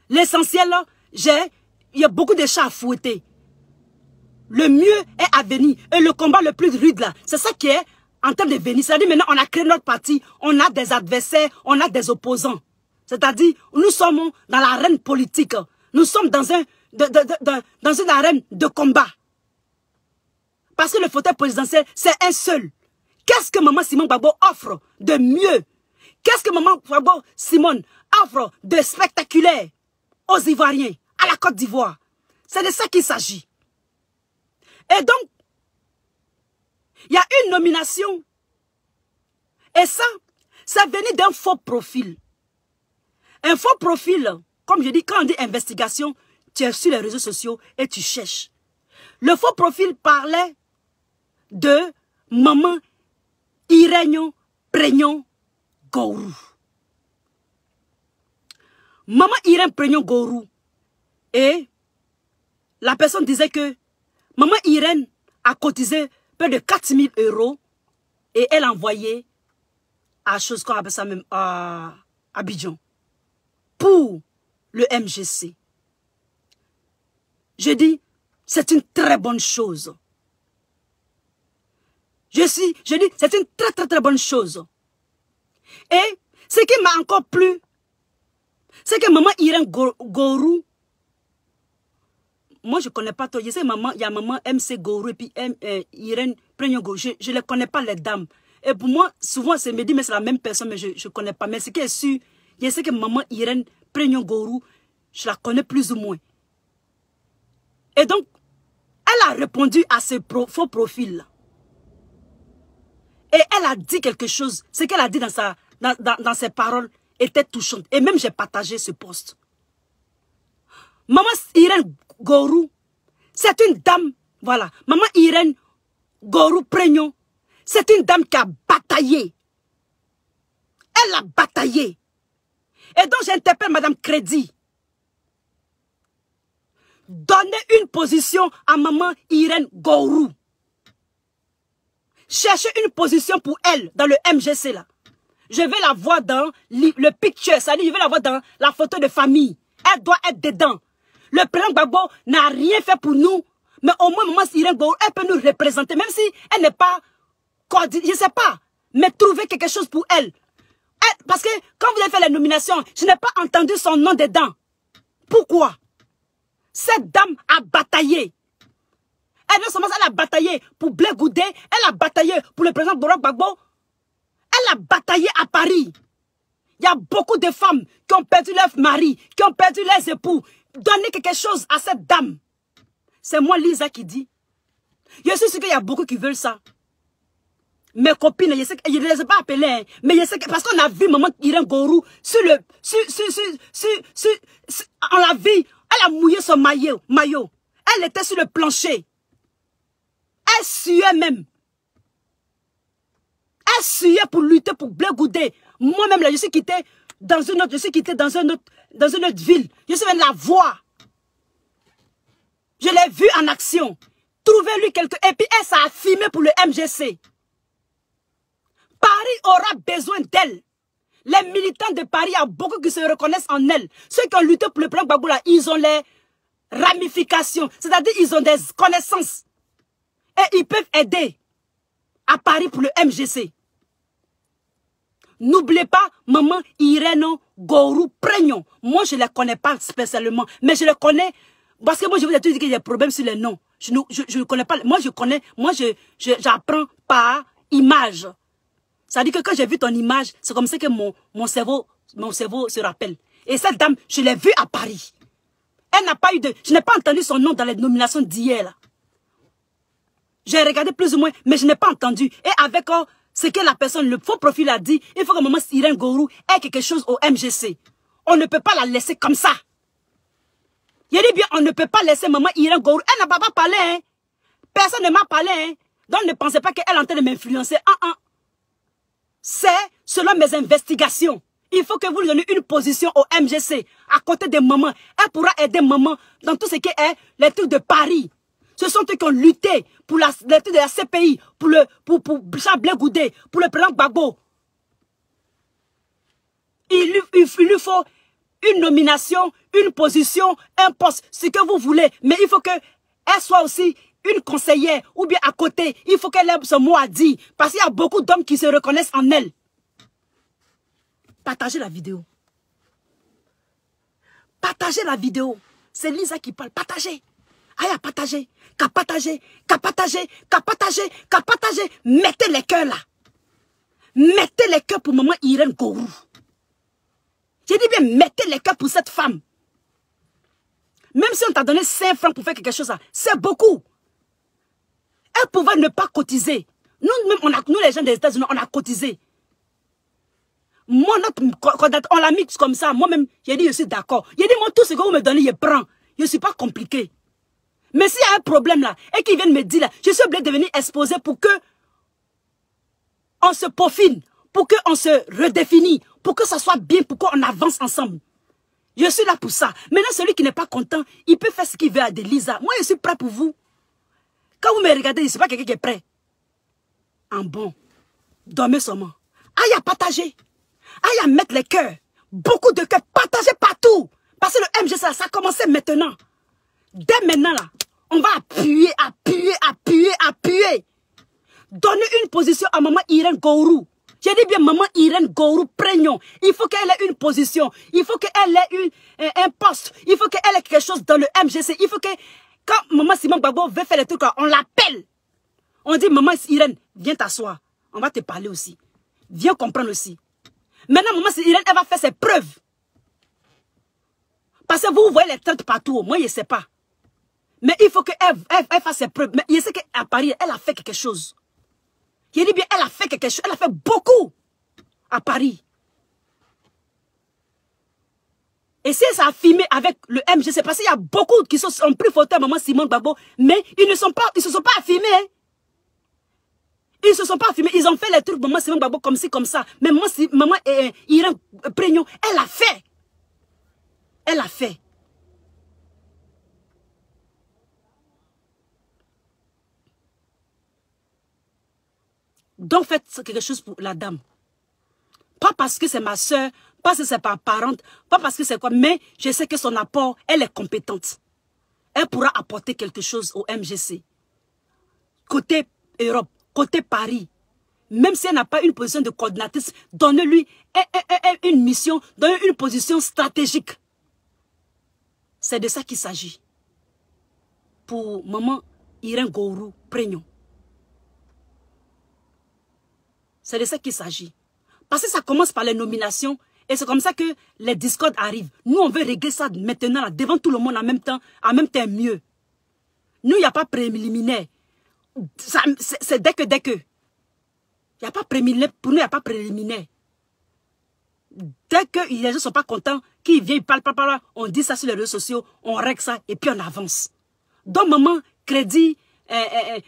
L'essentiel, il y a beaucoup de chats à fouetter. Le mieux est à venir. Et le combat le plus rude, là, c'est ça qui est en train de venir. C'est-à-dire, maintenant, on a créé notre parti. On a des adversaires, on a des opposants. C'est-à-dire, nous sommes dans l'arène politique. Nous sommes dans une arène de combat. Parce que le fauteuil présidentiel, c'est un seul. Qu'est-ce que maman Simone Gbagbo offre de mieux? Qu'est-ce que maman Gbagbo Simone offre de spectaculaire aux Ivoiriens, à la Côte d'Ivoire? C'est de ça qu'il s'agit. Et donc, il y a une nomination. Et ça, c'est venu d'un faux profil. Un faux profil, comme je dis, quand on dit investigation, tu es sur les réseaux sociaux et tu cherches. Le faux profil parlait de maman Irène Prégnon Gourou. Maman Irène Prégnon Gourou. Et la personne disait que maman Irène a cotisé près de 4 000 € et elle a envoyé à chose qu'on appelle ça même à Abidjan pour le MGC. Je dis, c'est une très bonne chose. Je dis, c'est une très bonne chose. Et ce qui m'a encore plu, c'est que maman Irène Gourou, moi je ne connais pas toi, je sais maman, il y a maman MC Gourou et puis Irène Prégnon Gourou, je ne les connais pas les dames. Et pour moi, souvent c'est me dit, mais c'est la même personne, mais je ne connais pas. Mais ce qui est sûr, je sais que maman Irène Prégnon Gourou, je la connais plus ou moins. Et donc, elle a répondu à ce faux profil. Et elle a dit quelque chose. Ce qu'elle a dit dans ses paroles était touchant. Et même j'ai partagé ce post. Maman Irène Gourou, c'est une dame, voilà. Maman Irène Gourou Prégnon, c'est une dame qui a bataillé. Elle a bataillé. Et donc j'interpelle Madame Crédit. Donnez une position à maman Irène Gourou. Cherchez une position pour elle dans le MGC là. Je vais la voir dans le picture, c'est-à-dire je vais la voir dans la photo de famille. Elle doit être dedans. Le président Gbagbo n'a rien fait pour nous, mais au moins maman Irène Gourou, elle peut nous représenter, même si elle n'est pas coordonnée, je ne sais pas, mais trouver quelque chose pour elle. Parce que quand vous avez fait la nomination, je n'ai pas entendu son nom dedans. Pourquoi? Cette dame a bataillé. Elle a bataillé pour Blé Goudé, elle a bataillé pour le président Laurent Gbagbo, elle a bataillé à Paris. Il y a beaucoup de femmes qui ont perdu leur mari, qui ont perdu leurs époux. Donnez quelque chose à cette dame. C'est moi Lisa qui dit. Je suis sûr qu'il y a beaucoup qui veulent ça. Mes copines, je ne les ai pas appelées, hein, mais je sais que, parce qu'on a vu maman Irène Gourou sur le, on l'a vu, elle a mouillé son maillot. Elle était sur le plancher. Elle suait même. Elle suait pour lutter pour Blé Goudé. Moi-même, là, je suis quitté dans une autre, dans une autre ville. Je suis venue la voir. Je l'ai vue en action. Trouvez-lui quelqu'un. Et puis, elle s'est affirmée pour le MGC. Paris aura besoin d'elle. Les militants de Paris, il y a beaucoup qui se reconnaissent en elle. Ceux qui ont lutté pour le plan Gbagbo, là, ils ont les ramifications. C'est-à-dire, ils ont des connaissances. Et ils peuvent aider à Paris pour le MGC. N'oubliez pas, maman Irène Gourou Prégnon. Moi, je ne les connais pas spécialement, mais je les connais. Parce que moi, je vous ai toujours dit qu'il y a des problèmes sur les noms. Je ne connais pas. Moi, je connais. Moi, j'apprends par image. Ça dit que quand j'ai vu ton image, c'est comme ça que mon cerveau se rappelle. Et cette dame, je l'ai vue à Paris. Elle n'a pas eu de... Je n'ai pas entendu son nom dans les nominations d'hier. J'ai regardé plus ou moins, mais je n'ai pas entendu. Et avec ce que la personne, le faux profil a dit, il faut que maman Irène Gourou ait quelque chose au MGC. On ne peut pas la laisser comme ça. Il dit bien, on ne peut pas laisser maman Irène Gourou. Elle n'a pas parlé, hein. Personne ne m'a parlé, hein. Donc ne pensez pas qu'elle est en train de m'influencer. C'est selon mes investigations. Il faut que vous lui donniez une position au MGC, à côté de maman. Elle pourra aider maman dans tout ce qui est les trucs de Paris. Ce sont eux qui ont lutté pour les trucs de la CPI, pour Jean Blé Goudé, pour le président Gbagbo. Il lui faut une nomination, une position, un poste, ce que vous voulez. Mais il faut qu'elle soit aussi une conseillère ou bien à côté. Il faut qu'elle ait ce mot à dire. Parce qu'il y a beaucoup d'hommes qui se reconnaissent en elle. Partagez la vidéo. Partagez la vidéo. C'est Lisa qui parle. Partagez. Aïe, partagez. Qu'à partager. Qu'à partager. Qu'à partager. Qu'à partager. Mettez les cœurs là. Mettez les cœurs pour maman Irène Gourou. J'ai dit bien, mettez les cœurs pour cette femme. Même si on t'a donné 5 francs pour faire quelque chose, c'est beaucoup. Elle pouvait ne pas cotiser. Nous les gens des États-Unis, on a cotisé. Moi, on l'a mis comme ça. Moi-même, j'ai dit, je suis d'accord. J'ai dit, moi, tout ce que vous me donnez, je prends. Je ne suis pas compliqué. Mais s'il y a un problème là, et qu'ils viennent me dire là, je suis obligé de venir exposer pour que on se peaufine, pour qu'on se redéfinit, pour que ça soit bien, pour qu'on avance ensemble. Je suis là pour ça. Maintenant, celui qui n'est pas content, il peut faire ce qu'il veut à Delisa. Moi, je suis prêt pour vous. Quand vous me regardez, je ne suis pas quelqu'un qui est prêt. En bon, dormez seulement. Aïe à partager. Aïe à mettre les cœurs. Beaucoup de cœurs. Partagez partout. Parce que le MGC, ça a commencé maintenant. Dès maintenant, là, on va appuyer, appuyer, appuyer, appuyer. Donnez une position à maman Irène Gourou. J'ai dit bien maman Irène Gourou Prégnon. Il faut qu'elle ait une position. Il faut qu'elle ait un poste. Il faut qu'elle ait quelque chose dans le MGC. Il faut que, quand maman Simon Gbagbo veut faire les trucs, on l'appelle. On dit maman Irène, viens t'asseoir. On va te parler aussi. Viens comprendre aussi. Maintenant, maman Irène, elle va faire ses preuves. Parce que vous voyez les traites partout. Moi, je ne sais pas. Mais il faut qu'elle fasse ses preuves. Mais je sais qu'à Paris, elle a fait quelque chose. Je dis bien, elle a fait quelque chose. Elle a fait beaucoup à Paris. Et si ça a filmé avec le MGC, parce qu'il y a beaucoup qui ont pris photo à maman Simon Gbagbo, mais ils ne se sont pas filmés. Hein. Ils ne se sont pas filmés. Ils ont fait les trucs maman Simon Gbagbo comme ci, comme ça. Mais maman Irène Prégnon, elle a fait. Elle a fait. Donc faites quelque chose pour la dame. Pas parce que c'est ma soeur, pas parce que c'est ma parente, pas parce que c'est quoi, mais je sais que son apport, elle est compétente. Elle pourra apporter quelque chose au MGC. Côté Europe, côté Paris. Même si elle n'a pas une position de coordinatrice, donnez-lui une mission, donnez-lui une position stratégique. C'est de ça qu'il s'agit. Pour maman Irène Gourou Prégnon. C'est de ça qu'il s'agit. Parce que ça commence par les nominations et c'est comme ça que les discordes arrivent. Nous, on veut régler ça maintenant, là, devant tout le monde en même temps mieux. Nous, il n'y a pas préliminaire. C'est dès que. Il n'y a pas préliminaire. Pour nous, il n'y a pas préliminaire. Dès que les gens ne sont pas contents, qu'ils viennent, ils parlent, on dit ça sur les réseaux sociaux, on règle ça et puis on avance. Donc, maman, crédit,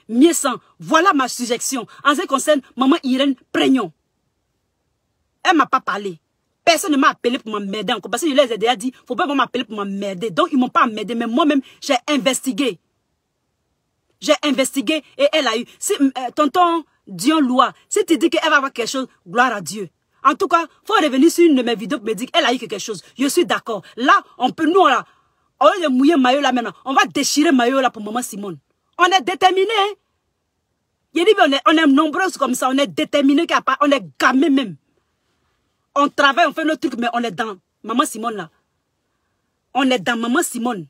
mieux sang, voilà ma suggestion. En ce qui concerne maman Irène Prégnon. Elle ne m'a pas parlé. Personne ne m'a appelé pour m'emmerder encore. Parce que je les ai déjà dit, il ne faut pas m'appeler pour m'emmerder. Donc, ils ne m'ont pas emmerdé. Mais moi-même, j'ai investigué. J'ai investigué et elle a eu. Si, tonton Dion Loua, si tu dis qu'elle va avoir quelque chose, gloire à Dieu. En tout cas, il faut revenir sur une de mes vidéos pour me dire qu'elle a eu quelque chose. Je suis d'accord. Là, on peut, nous, là, on va mouiller maillot là maintenant. On va déchirer maillot là pour maman Simone. On est déterminés. Hein? Je dis, on est nombreuses comme ça. On est déterminés. On est gamés même. On travaille, on fait nos trucs, mais on est dans maman Simone là. On est dans maman Simone.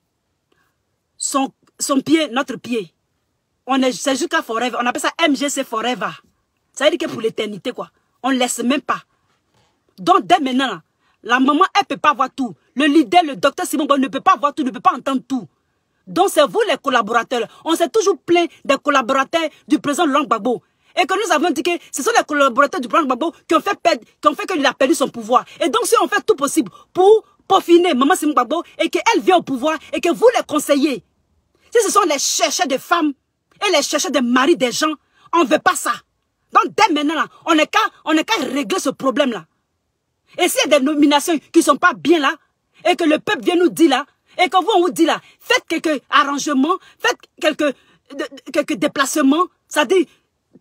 Son pied, notre pied. C'est jusqu'à forever. On appelle ça MGC forever. Ça veut dire que pour l'éternité, quoi. On ne laisse même pas. Donc, dès maintenant, là, la maman, elle ne peut pas voir tout. Le leader, le docteur Simon ne peut pas voir tout, ne peut pas entendre tout. Donc, c'est vous les collaborateurs. On s'est toujours plaint des collaborateurs du président Laurent Gbagbo. Et que nous avons dit que ce sont les collaborateurs du président Gbagbo qui ont fait qu'il a perdu son pouvoir. Et donc, si on fait tout possible pour peaufiner maman Simon Gbagbo et qu'elle vient au pouvoir et que vous les conseillez, si ce sont les chercheurs de femmes et les chercheurs de maris des gens, on ne veut pas ça. Donc, dès maintenant, là, on n'est qu'à régler ce problème-là. Et s'il y a des nominations qui ne sont pas bien là, et que le peuple vient nous dire là, et que vous, on vous dit là, faites quelques arrangements, faites quelques déplacements, ça dit,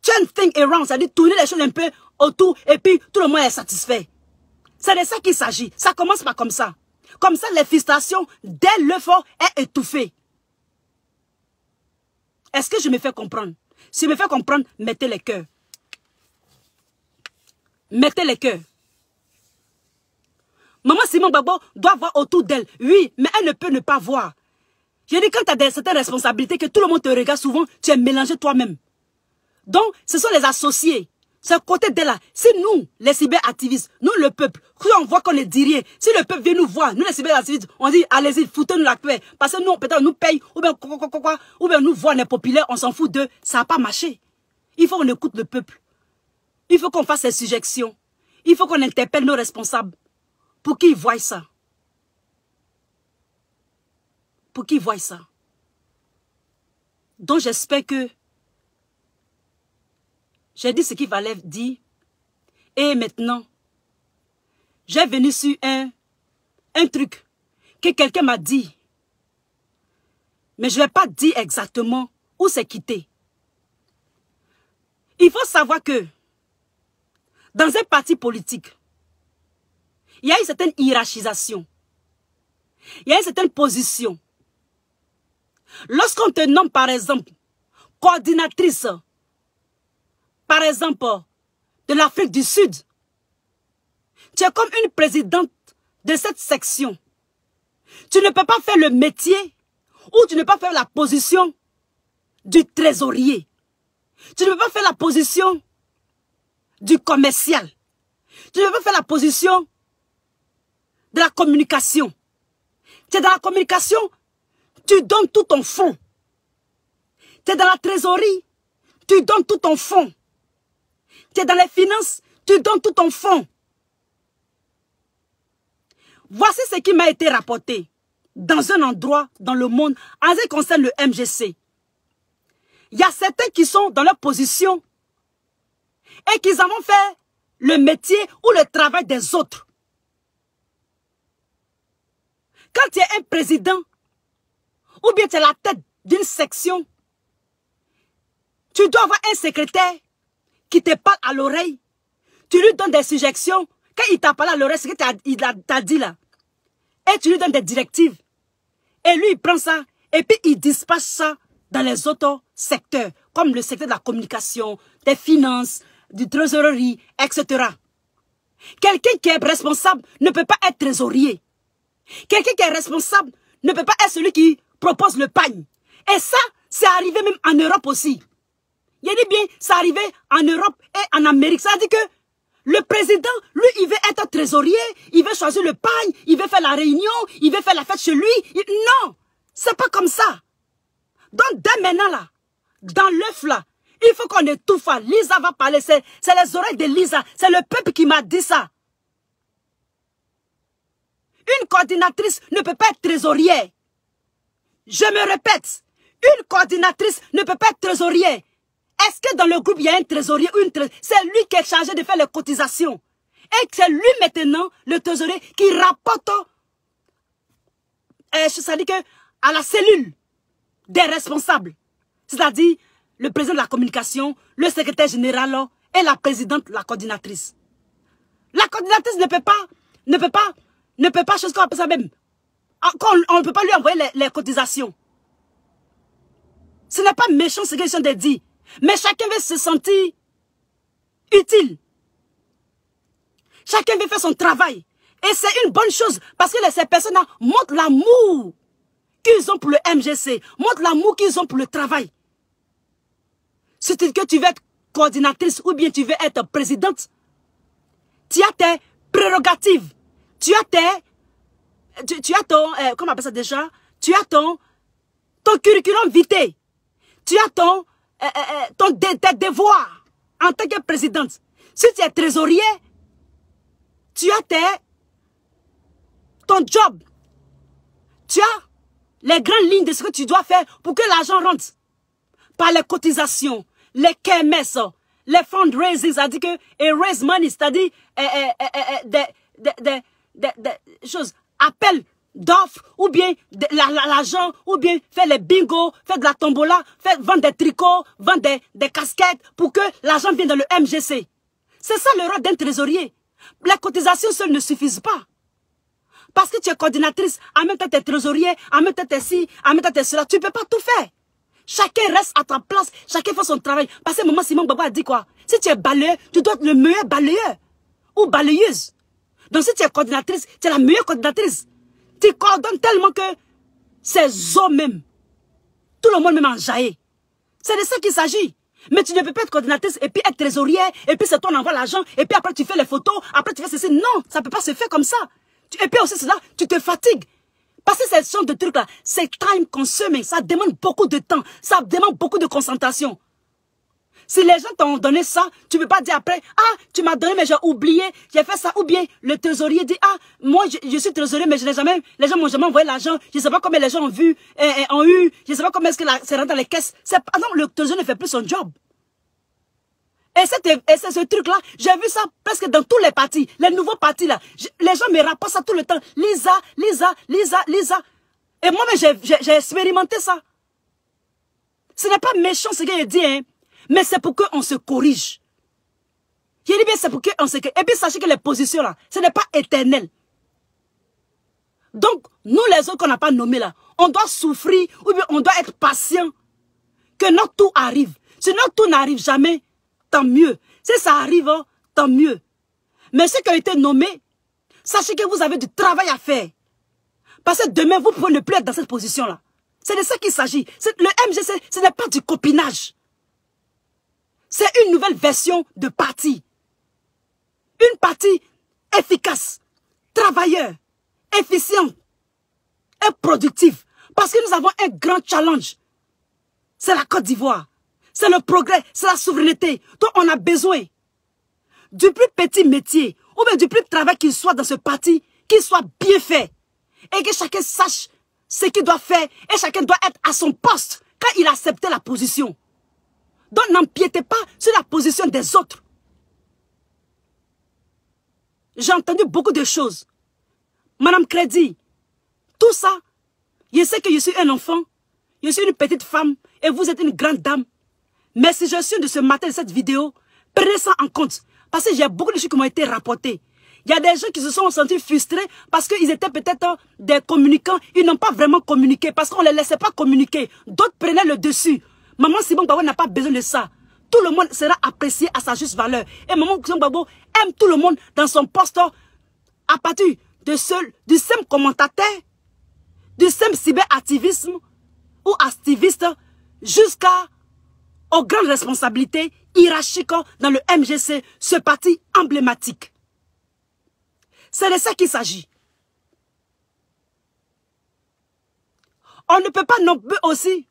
turn things around, ça dit, tourner les choses un peu autour, et puis tout le monde est satisfait. C'est de ça qu'il s'agit. Ça commence pas comme ça. Comme ça, les frustrations, dès l'effort, est étouffée. Est-ce que je me fais comprendre? Si je me fais comprendre, mettez les cœurs. Mettez les cœurs. Maman Simon Gbagbo doit voir autour d'elle. Oui, mais elle ne peut ne pas voir. Je dis, quand tu as certaines responsabilités, que tout le monde te regarde souvent, tu es mélangé toi-même. Donc, ce sont les associés. C'est à côté d'elle là. Si nous, les cyberactivistes, nous le peuple, si on voit qu'on ne dit rien, si le peuple vient nous voir, nous les cyberactivistes, on dit, allez-y, foutez-nous la paix. Parce que nous, peut-être, nous paye, ou bien nous voit, on est populaire, on s'en fout d'eux. Ça n'a pas marché. Il faut qu'on écoute le peuple. Il faut qu'on fasse ces suggestions. Il faut qu'on interpelle nos responsables. Pour qu'ils voient ça. Pour qu'ils voient ça. dont j'espère que j'ai dit ce qu'il fallait dire. Et maintenant, j'ai venu sur un truc que quelqu'un m'a dit. Mais je ne vais pas dire exactement où c'est quitté. Il faut savoir que dans un parti politique, il y a une certaine hiérarchisation. Il y a une certaine position. Lorsqu'on te nomme, par exemple, coordinatrice, par exemple, de l'Afrique du Sud, tu es comme une présidente de cette section. Tu ne peux pas faire le métier ou tu ne peux pas faire la position du trésorier. Tu ne peux pas faire la position du commercial. Tu ne peux pas faire la position de la communication. Tu es dans la communication, tu donnes tout ton fonds. Tu es dans la trésorerie, tu donnes tout ton fonds. Tu es dans les finances, tu donnes tout ton fonds. Voici ce qui m'a été rapporté dans un endroit dans le monde en ce qui concerne le MGC. Il y a certains qui sont dans leur position et qui en ont fait le métier ou le travail des autres. Quand tu es un président ou bien tu es la tête d'une section, tu dois avoir un secrétaire qui te parle à l'oreille. Tu lui donnes des suggestions. Quand il t'a parlé à l'oreille, ce qu'il t'a dit là. Et tu lui donnes des directives. Et lui, il prend ça et puis il dispatche ça dans les autres secteurs, comme le secteur de la communication, des finances, du trésorerie, etc. Quelqu'un qui est responsable ne peut pas être trésorier. Quelqu'un qui est responsable ne peut pas être celui qui propose le pagne. Et ça, c'est arrivé même en Europe aussi. Il dit bien, c'est arrivé en Europe et en Amérique. Ça veut dire que le président, lui, il veut être trésorier, il veut choisir le pagne, il veut faire la réunion, il veut faire la fête chez lui. Non, c'est pas comme ça. Donc, dès maintenant, là, dans l'œuf, là, il faut qu'on étouffe. Lisa va parler, c'est les oreilles de Lisa, c'est le peuple qui m'a dit ça. Une coordinatrice ne peut pas être trésorière. Je me répète, une coordinatrice ne peut pas être trésorière. Est-ce que dans le groupe, il y a un trésorier ou une trésorière? C'est lui qui est chargé de faire les cotisations. Et c'est lui maintenant, le trésorier, qui rapporte ça dit que, à la cellule des responsables. C'est-à-dire le président de la communication, le secrétaire général et la présidente, la coordinatrice. La coordinatrice ne peut pas, chose qu'on appelle ça même. On ne peut pas lui envoyer les cotisations. Ce n'est pas méchant ce qu'ils sont de dire. Mais chacun veut se sentir utile. Chacun veut faire son travail. Et c'est une bonne chose parce que ces personnes-là montrent l'amour qu'ils ont pour le MGC, montrent l'amour qu'ils ont pour le travail. C'est-à-dire que tu veux être coordinatrice ou bien tu veux être présidente, tu as tes prérogatives. Tu as ton, comment on appelle ça déjà? Tu as ton curriculum vitae. Tu as tes devoirs en tant que présidente. Si tu es trésorier, tu as ton job. Tu as les grandes lignes de ce que tu dois faire pour que l'argent rentre. Par les cotisations, les KMS, les fundraising, c'est-à-dire que raise money, c'est-à-dire des choses, appel d'offres, ou bien l'argent, ou bien faire les bingos, faire de la tombola, vendre des tricots, vendre des casquettes pour que l'argent vienne dans le MGC. C'est ça le rôle d'un trésorier. Les cotisations seules ne suffisent pas. Parce que tu es coordinatrice, en même temps tu es trésorier, en même temps tu es ci, en même temps tu es cela, tu ne peux pas tout faire. Chacun reste à ta place, chacun fait son travail. Parce que maman Simon Baba a dit quoi? Si tu es balayeur, tu dois être le meilleur balayeur ou balayeuse. Donc si tu es coordinatrice, tu es la meilleure coordinatrice. Tu coordonnes tellement que ces hommes même, tout le monde même enjaillé. C'est de ça qu'il s'agit. Mais tu ne peux pas être coordinatrice et puis être trésorière, et puis c'est toi qui envoie l'argent, et puis après tu fais les photos, après tu fais ceci. Non, ça ne peut pas se faire comme ça. Et puis aussi cela, tu te fatigues. Parce que ce genre de trucs-là, c'est time consuming, ça demande beaucoup de temps, ça demande beaucoup de concentration. Si les gens t'ont donné ça, tu ne peux pas dire après, ah, tu m'as donné, mais j'ai oublié, j'ai fait ça. Ou bien le trésorier dit, ah, moi, je suis trésorier, mais je n'ai jamais, les gens m'ont jamais envoyé l'argent. Je ne sais pas combien les gens ont vu, ont eu. Je ne sais pas combien est-ce que c'est rentré dans les caisses. Non, le trésorier ne fait plus son job. Et c'est ce truc-là, j'ai vu ça presque dans tous les partis, les nouveaux partis là. Les gens me rapportent ça tout le temps. Lisa. Et moi-même, j'ai expérimenté ça. Ce n'est pas méchant ce que je dis, hein. Mais c'est pour qu'on se corrige. Je dis bien, c'est pour qu'on se corrige. Et puis sachez que les positions là, ce n'est pas éternel. Donc, nous les autres qu'on n'a pas nommés là, on doit souffrir ou bien on doit être patient que notre tour arrive. Si notre tour n'arrive jamais, tant mieux. Si ça arrive, tant mieux. Mais ceux qui ont été nommés, sachez que vous avez du travail à faire. Parce que demain, vous pouvez ne plus être dans cette position-là. C'est de ça qu'il s'agit. Le MGC, ce n'est pas du copinage. C'est une nouvelle version de parti. Une partie efficace, travailleur, efficient et productif. Parce que nous avons un grand challenge. C'est la Côte d'Ivoire. C'est le progrès, c'est la souveraineté. Donc on a besoin du plus petit métier, ou bien du plus travail qu'il soit dans ce parti, qu'il soit bien fait. Et que chacun sache ce qu'il doit faire. Et chacun doit être à son poste quand il a accepté la position. Donc n'empiétez pas sur la position des autres. J'ai entendu beaucoup de choses. Madame Crédit, tout ça, je sais que je suis un enfant, je suis une petite femme, et vous êtes une grande dame. Mais si je suis de ce matin de cette vidéo, prenez ça en compte. Parce que j'ai beaucoup de choses qui m'ont été rapportées. Il y a des gens qui se sont sentis frustrés parce qu'ils étaient peut-être des communicants. Ils n'ont pas vraiment communiqué parce qu'on ne les laissait pas communiquer. D'autres prenaient le dessus. Maman Simon Gbagbo n'a pas besoin de ça. Tout le monde sera apprécié à sa juste valeur. Et Maman Simon Gbagbo aime tout le monde dans son poste à partir du simple commentateur, du simple cyberactivisme ou activiste jusqu'aux grandes responsabilités hiérarchiques dans le MGC, ce parti emblématique. C'est de ça qu'il s'agit. On ne peut pas nommer aussi.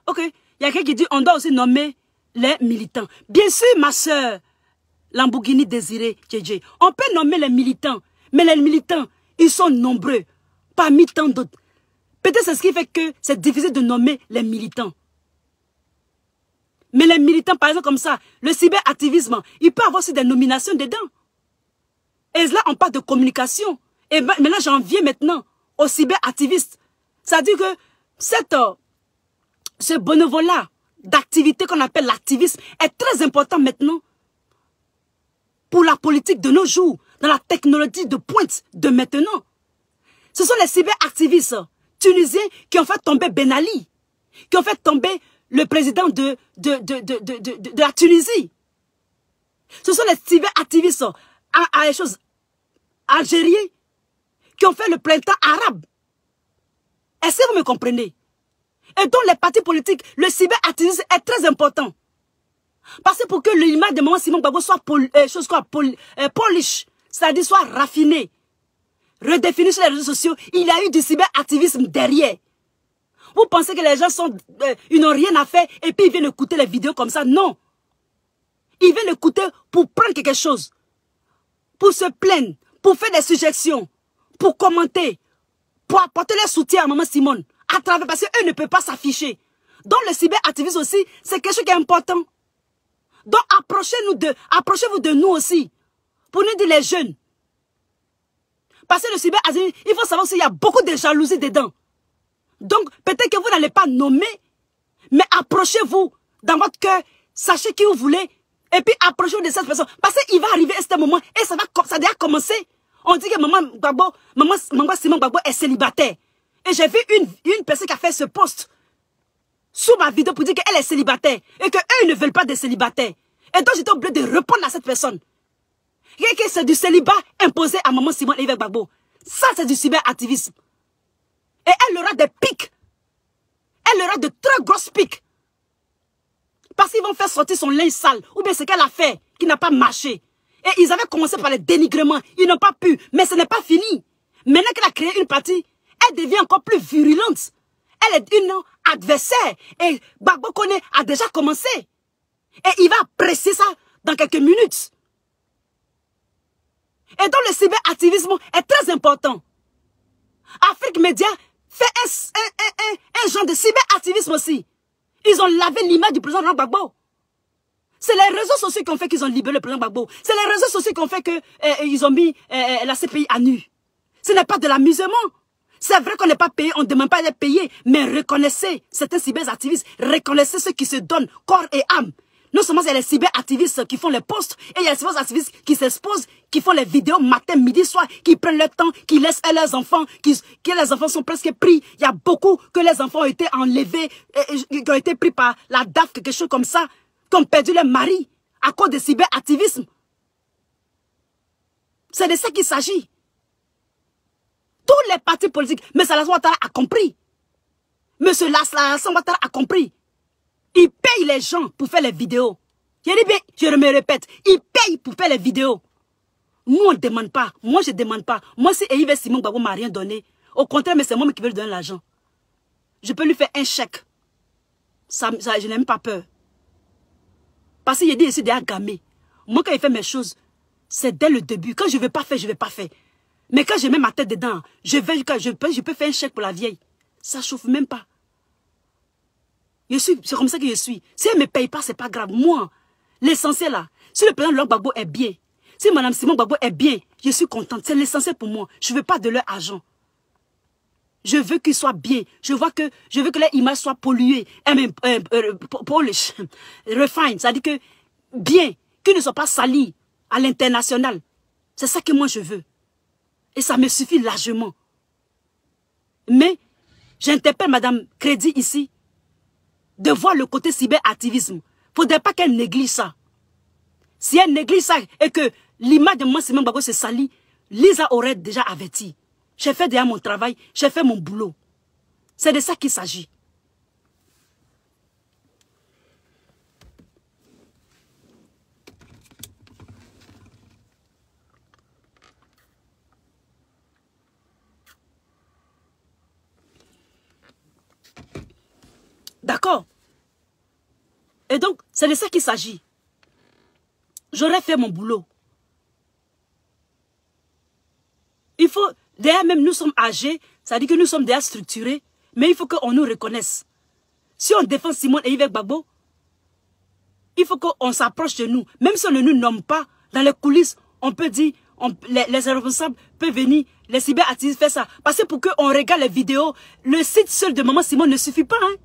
Ok, il y a quelqu'un qui dit on doit aussi nommer les militants. Bien sûr, ma soeur, Lamborghini Désiré, JJ, on peut nommer les militants. Mais les militants, ils sont nombreux, parmi tant d'autres. Peut-être c'est ce qui fait que c'est difficile de nommer les militants. Mais les militants, par exemple, comme ça, le cyberactivisme, il peut avoir aussi des nominations dedans. Et là, on parle de communication. Et maintenant, j'en viens maintenant aux cyberactivistes. C'est-à-dire que ce bénévolat d'activité qu'on appelle l'activisme est très important maintenant pour la politique de nos jours, dans la technologie de pointe de maintenant. Ce sont les cyberactivistes tunisiens qui ont fait tomber Ben Ali, qui ont fait tomber le président de la Tunisie. Ce sont les cyberactivistes à les choses algériens qui ont fait le printemps arabe. Est-ce que vous me comprenez? Et donc les partis politiques, le cyberactivisme est très important. Parce que pour que l'image de Maman Simon Gbagbo soit polish, c'est-à-dire soit raffiné, redéfini sur les réseaux sociaux, il y a eu du cyberactivisme derrière. Vous pensez que les gens ils n'ont rien à faire et puis ils viennent écouter les vidéos comme ça? Non. Ils viennent écouter pour prendre quelque chose, pour se plaindre, pour faire des suggestions, pour commenter, pour apporter leur soutien à Maman Simone, à travers, parce qu'eux ne peuvent pas s'afficher. Donc le cyberactivisme aussi, c'est quelque chose qui est important. Donc approchez-vous de nous aussi, pour nous dire les jeunes. Parce que le cyberactivisme, il faut savoir qu'il y a beaucoup de jalousie dedans. Donc peut-être que vous n'allez pas nommer, mais approchez-vous dans votre cœur, sachez qui vous voulez, et puis approchez-vous de cette personne. Parce qu'il va arriver à ce moment, et ça a déjà commencé. On dit que Maman Simon Gbagbo est célibataire. Et j'ai vu une personne qui a fait ce post sous ma vidéo pour dire qu'elle est célibataire et qu'eux ils ne veulent pas de célibataire. Et donc j'étais obligé de répondre à cette personne. Et que c'est du célibat imposé à Maman Simon Gbagbo. Ça c'est du cyberactivisme. Et elle aura des pics. Elle aura de très grosses pics. Parce qu'ils vont faire sortir son linge sale. Ou bien ce qu'elle a fait qui n'a pas marché. Et ils avaient commencé par les dénigrements. Ils n'ont pas pu. Mais ce n'est pas fini. Maintenant qu'elle a créé une partie, elle devient encore plus virulente. Elle est une adversaire. Et Gbagbo Kone a déjà commencé. Et il va apprécier ça dans quelques minutes. Et donc le cyberactivisme est très important. Afrique Média fait un genre de cyberactivisme aussi. Ils ont lavé l'image du président Gbagbo. C'est les réseaux sociaux qui ont fait qu'ils ont libéré le président Gbagbo. C'est les réseaux sociaux qui ont fait qu'ils ont mis la CPI à nu. Ce n'est pas de l'amusement. C'est vrai qu'on n'est pas payé, on ne demande pas d'être payé, mais reconnaissez certains cyberactivistes, reconnaissez ceux qui se donnent corps et âme. Non seulement c'est les cyberactivistes qui font les posts, et il y a les cyberactivistes qui s'exposent, qui font les vidéos matin, midi, soir, qui prennent leur temps, qui laissent leurs enfants, que les enfants sont presque pris. Il y a beaucoup que les enfants ont été enlevés, qui ont été pris par la DAF, quelque chose comme ça, qui ont perdu leur mari à cause de cyberactivisme. C'est de ça qu'il s'agit. Tous les partis politiques, M. Alassane Ouattara a compris. M. Alassane Ouattara a compris. Il paye les gens pour faire les vidéos. Je dis bien, je me répète, il paye pour faire les vidéos. Nous, on ne demande pas. Moi, je ne demande pas. Moi, si Yves Simon Gbagbo ne m'a rien donné, au contraire, mais c'est moi qui veux lui donner l'argent. Je peux lui faire un chèque. Je n'ai même pas peur. Parce qu'il dit ici, déjà gamé. Moi, quand il fait mes choses, c'est dès le début. Quand je ne veux pas faire, je ne vais pas faire. Mais quand je mets ma tête dedans, je peux faire un chèque pour la vieille. Ça ne chauffe même pas. C'est comme ça que je suis. Si elle ne me paye pas, ce n'est pas grave. Moi, l'essentiel là, si le président Gbagbo est bien, si Mme Simon Gbagbo est bien, je suis contente. C'est l'essentiel pour moi. Je ne veux pas de leur argent. Je veux qu'ils soient bien. Je veux que leur image soit polluée. Polish, refine. C'est-à-dire que bien, qu'ils ne soient pas salis à l'international. C'est ça que moi je veux. Et ça me suffit largement. Mais, j'interpelle Mme Crédit ici, de voir le côté cyberactivisme. Il ne faudrait pas qu'elle néglige ça. Si elle néglige ça et que l'image de moi, Simon Gbagbo se salit, Lisa aurait déjà averti. J'ai fait déjà mon travail, j'ai fait mon boulot. C'est de ça qu'il s'agit. D'accord? Et donc, c'est de ça qu'il s'agit. J'aurais fait mon boulot. Il faut, derrière même nous sommes âgés, ça dit que nous sommes déjà structurés, mais il faut qu'on nous reconnaisse. Si on défend Simon et Yves Gbagbo, il faut qu'on s'approche de nous. Même si on ne nous nomme pas, dans les coulisses, on peut dire, les responsables peuvent venir, les cyberactivistes faire ça. Parce que pour qu'on regarde les vidéos, le site seul de Maman Simon ne suffit pas. Hein?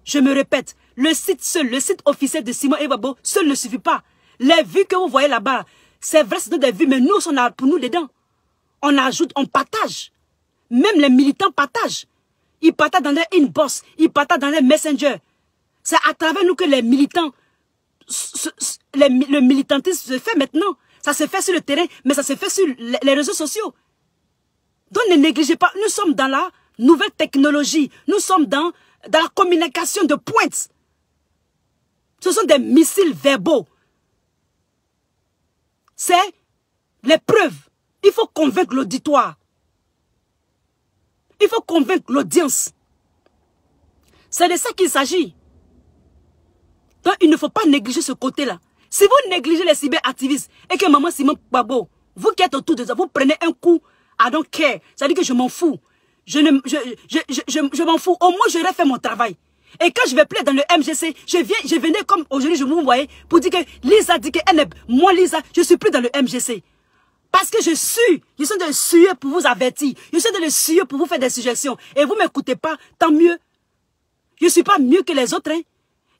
Je me répète, le site seul, le site officiel de Simon et Gbagbo seul ne suffit pas. Les vues que vous voyez là-bas, c'est vrai, c'est des vues, mais nous, on a pour nous dedans. On ajoute, on partage. Même les militants partagent. Ils partagent dans leur inbox, ils partagent dans leur messenger. C'est à travers nous que les militants, le militantisme se fait maintenant. Ça se fait sur le terrain, mais ça se fait sur les réseaux sociaux. Donc ne négligez pas, nous sommes dans la nouvelle technologie. Nous sommes dans la communication de pointe. Ce sont des missiles verbaux. C'est les preuves. Il faut convaincre l'auditoire. Il faut convaincre l'audience. C'est de ça qu'il s'agit. Donc, il ne faut pas négliger ce côté-là. Si vous négligez les cyberactivistes et que Maman Simon Gbagbo, vous qui êtes autour de ça, vous prenez un coup, I don't care. Ça dit que je m'en fous. Je m'en fous. Au moins, j'aurais fait mon travail. Et quand je vais plaider dans le MGC, je venais comme aujourd'hui, je vous voyais, pour dire que Lisa dit qu'elle est... Moi, Lisa, je suis plus dans le MGC. Parce que je suis dans le sueur pour vous avertir. Je suis dans le sueur pour vous faire des suggestions. Et vous ne m'écoutez pas, tant mieux. Je ne suis pas mieux que les autres. Hein.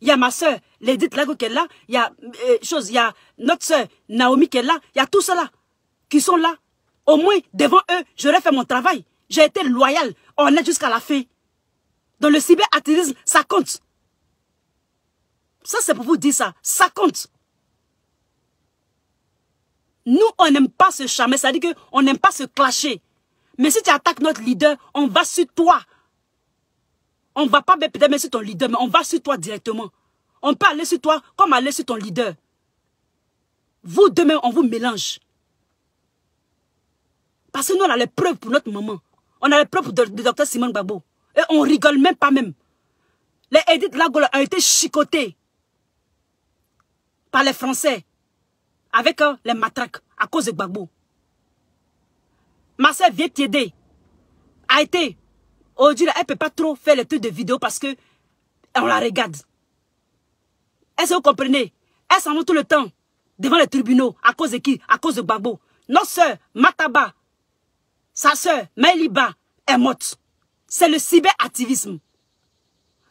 Il y a ma soeur, Lédith Lago qui est là. Il y a il y a notre soeur, Naomi qui est là. Il y a tout cela qui sont là. Au moins, devant eux, j'aurais fait mon travail. J'ai été loyal, honnête jusqu'à la fin. Dans le cyberactivisme, ça compte. Ça, c'est pour vous dire ça. Ça compte. Nous, on n'aime pas se charmer. Ça veut dire qu'on n'aime pas se clasher. Mais si tu attaques notre leader, on va sur toi. On ne va pas peut-être mettre sur ton leader, mais on va sur toi directement. On peut aller sur toi comme aller sur ton leader. Vous, demain, on vous mélange. Parce que nous, on a les preuves pour notre maman. On a les preuves de Dr Simon Gbagbo. Et on rigole même pas même. Les Edith Lago ont été chicotés. par les Français avec les matraques à cause de Gbagbo. Ma soeur vient t'aider. A été. Aujourd'hui, elle ne peut pas trop faire les trucs de vidéo parce que on la regarde. Est-ce que vous comprenez? Elle s'en va tout le temps devant les tribunaux. À cause de qui? À cause de Gbagbo. Notre soeur, Mataba, sa soeur, Maëliba, est morte. C'est le cyberactivisme.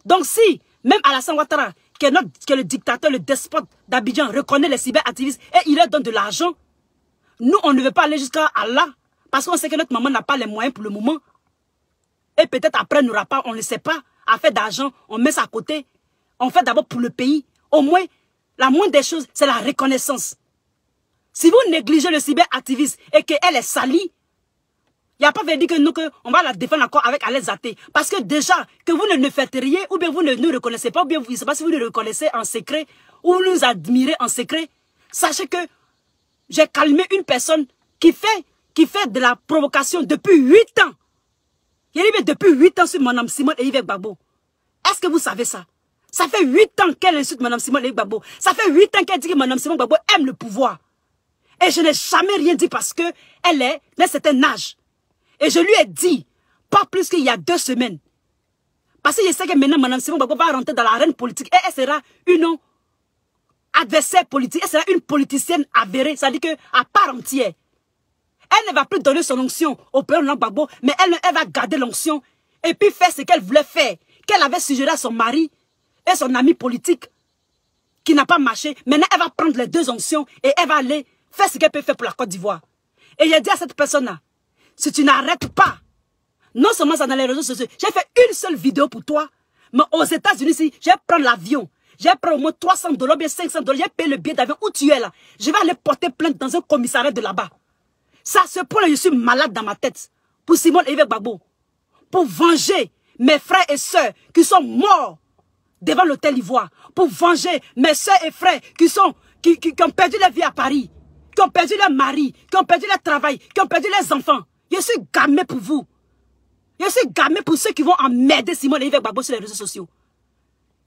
Donc si, même Alassane Ouattara, que le dictateur, le despote d'Abidjan reconnaît les cyberactivistes et il leur donne de l'argent, nous, on ne veut pas aller jusqu'à Allah parce qu'on sait que notre maman n'a pas les moyens pour le moment. Et peut-être après, n'aura pas, on ne sait pas, à faire d'argent, on met ça à côté. On fait d'abord pour le pays. Au moins, la moindre des choses, c'est la reconnaissance. Si vous négligez le cyberactiviste et qu'elle est salie, il n'y a pas fait dire que nous, on va la défendre encore avec Alex Até. Parce que déjà, que vous ne faites rien, ou bien vous ne nous reconnaissez pas, ou bien je ne sais pas si vous nous reconnaissez en secret, ou vous nous admirez en secret, sachez que j'ai calmé une personne qui fait de la provocation depuis 8 ans. Il est depuis 8 ans sur Mme Simone et Yves Gbagbo. Est-ce que vous savez ça? Ça fait 8 ans qu'elle insulte Mme Simone et Yves Gbagbo. Ça fait 8 ans qu'elle dit que Mme Simone Gbagbo aime le pouvoir. Et je n'ai jamais rien dit parce qu'elle est d'un certain âge. Et je lui ai dit, pas plus qu'il y a 2 semaines. Parce que je sais que maintenant, Mme Simone Gbagbo va rentrer dans l'arène politique et elle sera une adversaire politique. Elle sera une politicienne avérée, c'est-à-dire qu'à part entière. Elle ne va plus donner son onction au président Gbagbo, mais elle va garder l'onction et puis faire ce qu'elle voulait faire, qu'elle avait suggéré à son mari et son ami politique qui n'a pas marché. Maintenant, elle va prendre les 2 onctions et elle va aller faire ce qu'elle peut faire pour la Côte d'Ivoire. Et j'ai dit à cette personne-là, si tu n'arrêtes pas, non seulement ça dans les réseaux sociaux, j'ai fait une seule vidéo pour toi, mais aux États-Unis, si je vais prendre l'avion, je vais prendre au moins $300, bien $500, je vais payer le billet d'avion où tu es là. Je vais aller porter plainte dans un commissariat de là-bas. Ça, à ce point-là, je suis malade dans ma tête. Pour Simone et Yves Gbagbo. Pour venger mes frères et sœurs qui sont morts devant l'hôtel Ivoire. Pour venger mes sœurs et frères qui ont perdu leur vie à Paris. Qui ont perdu leur mari. Qui ont perdu leur travail. Qui ont perdu leurs enfants. Je suis gamé pour vous. Je suis gamé pour ceux qui vont emmerder Simone et Yves Gbagbo sur les réseaux sociaux.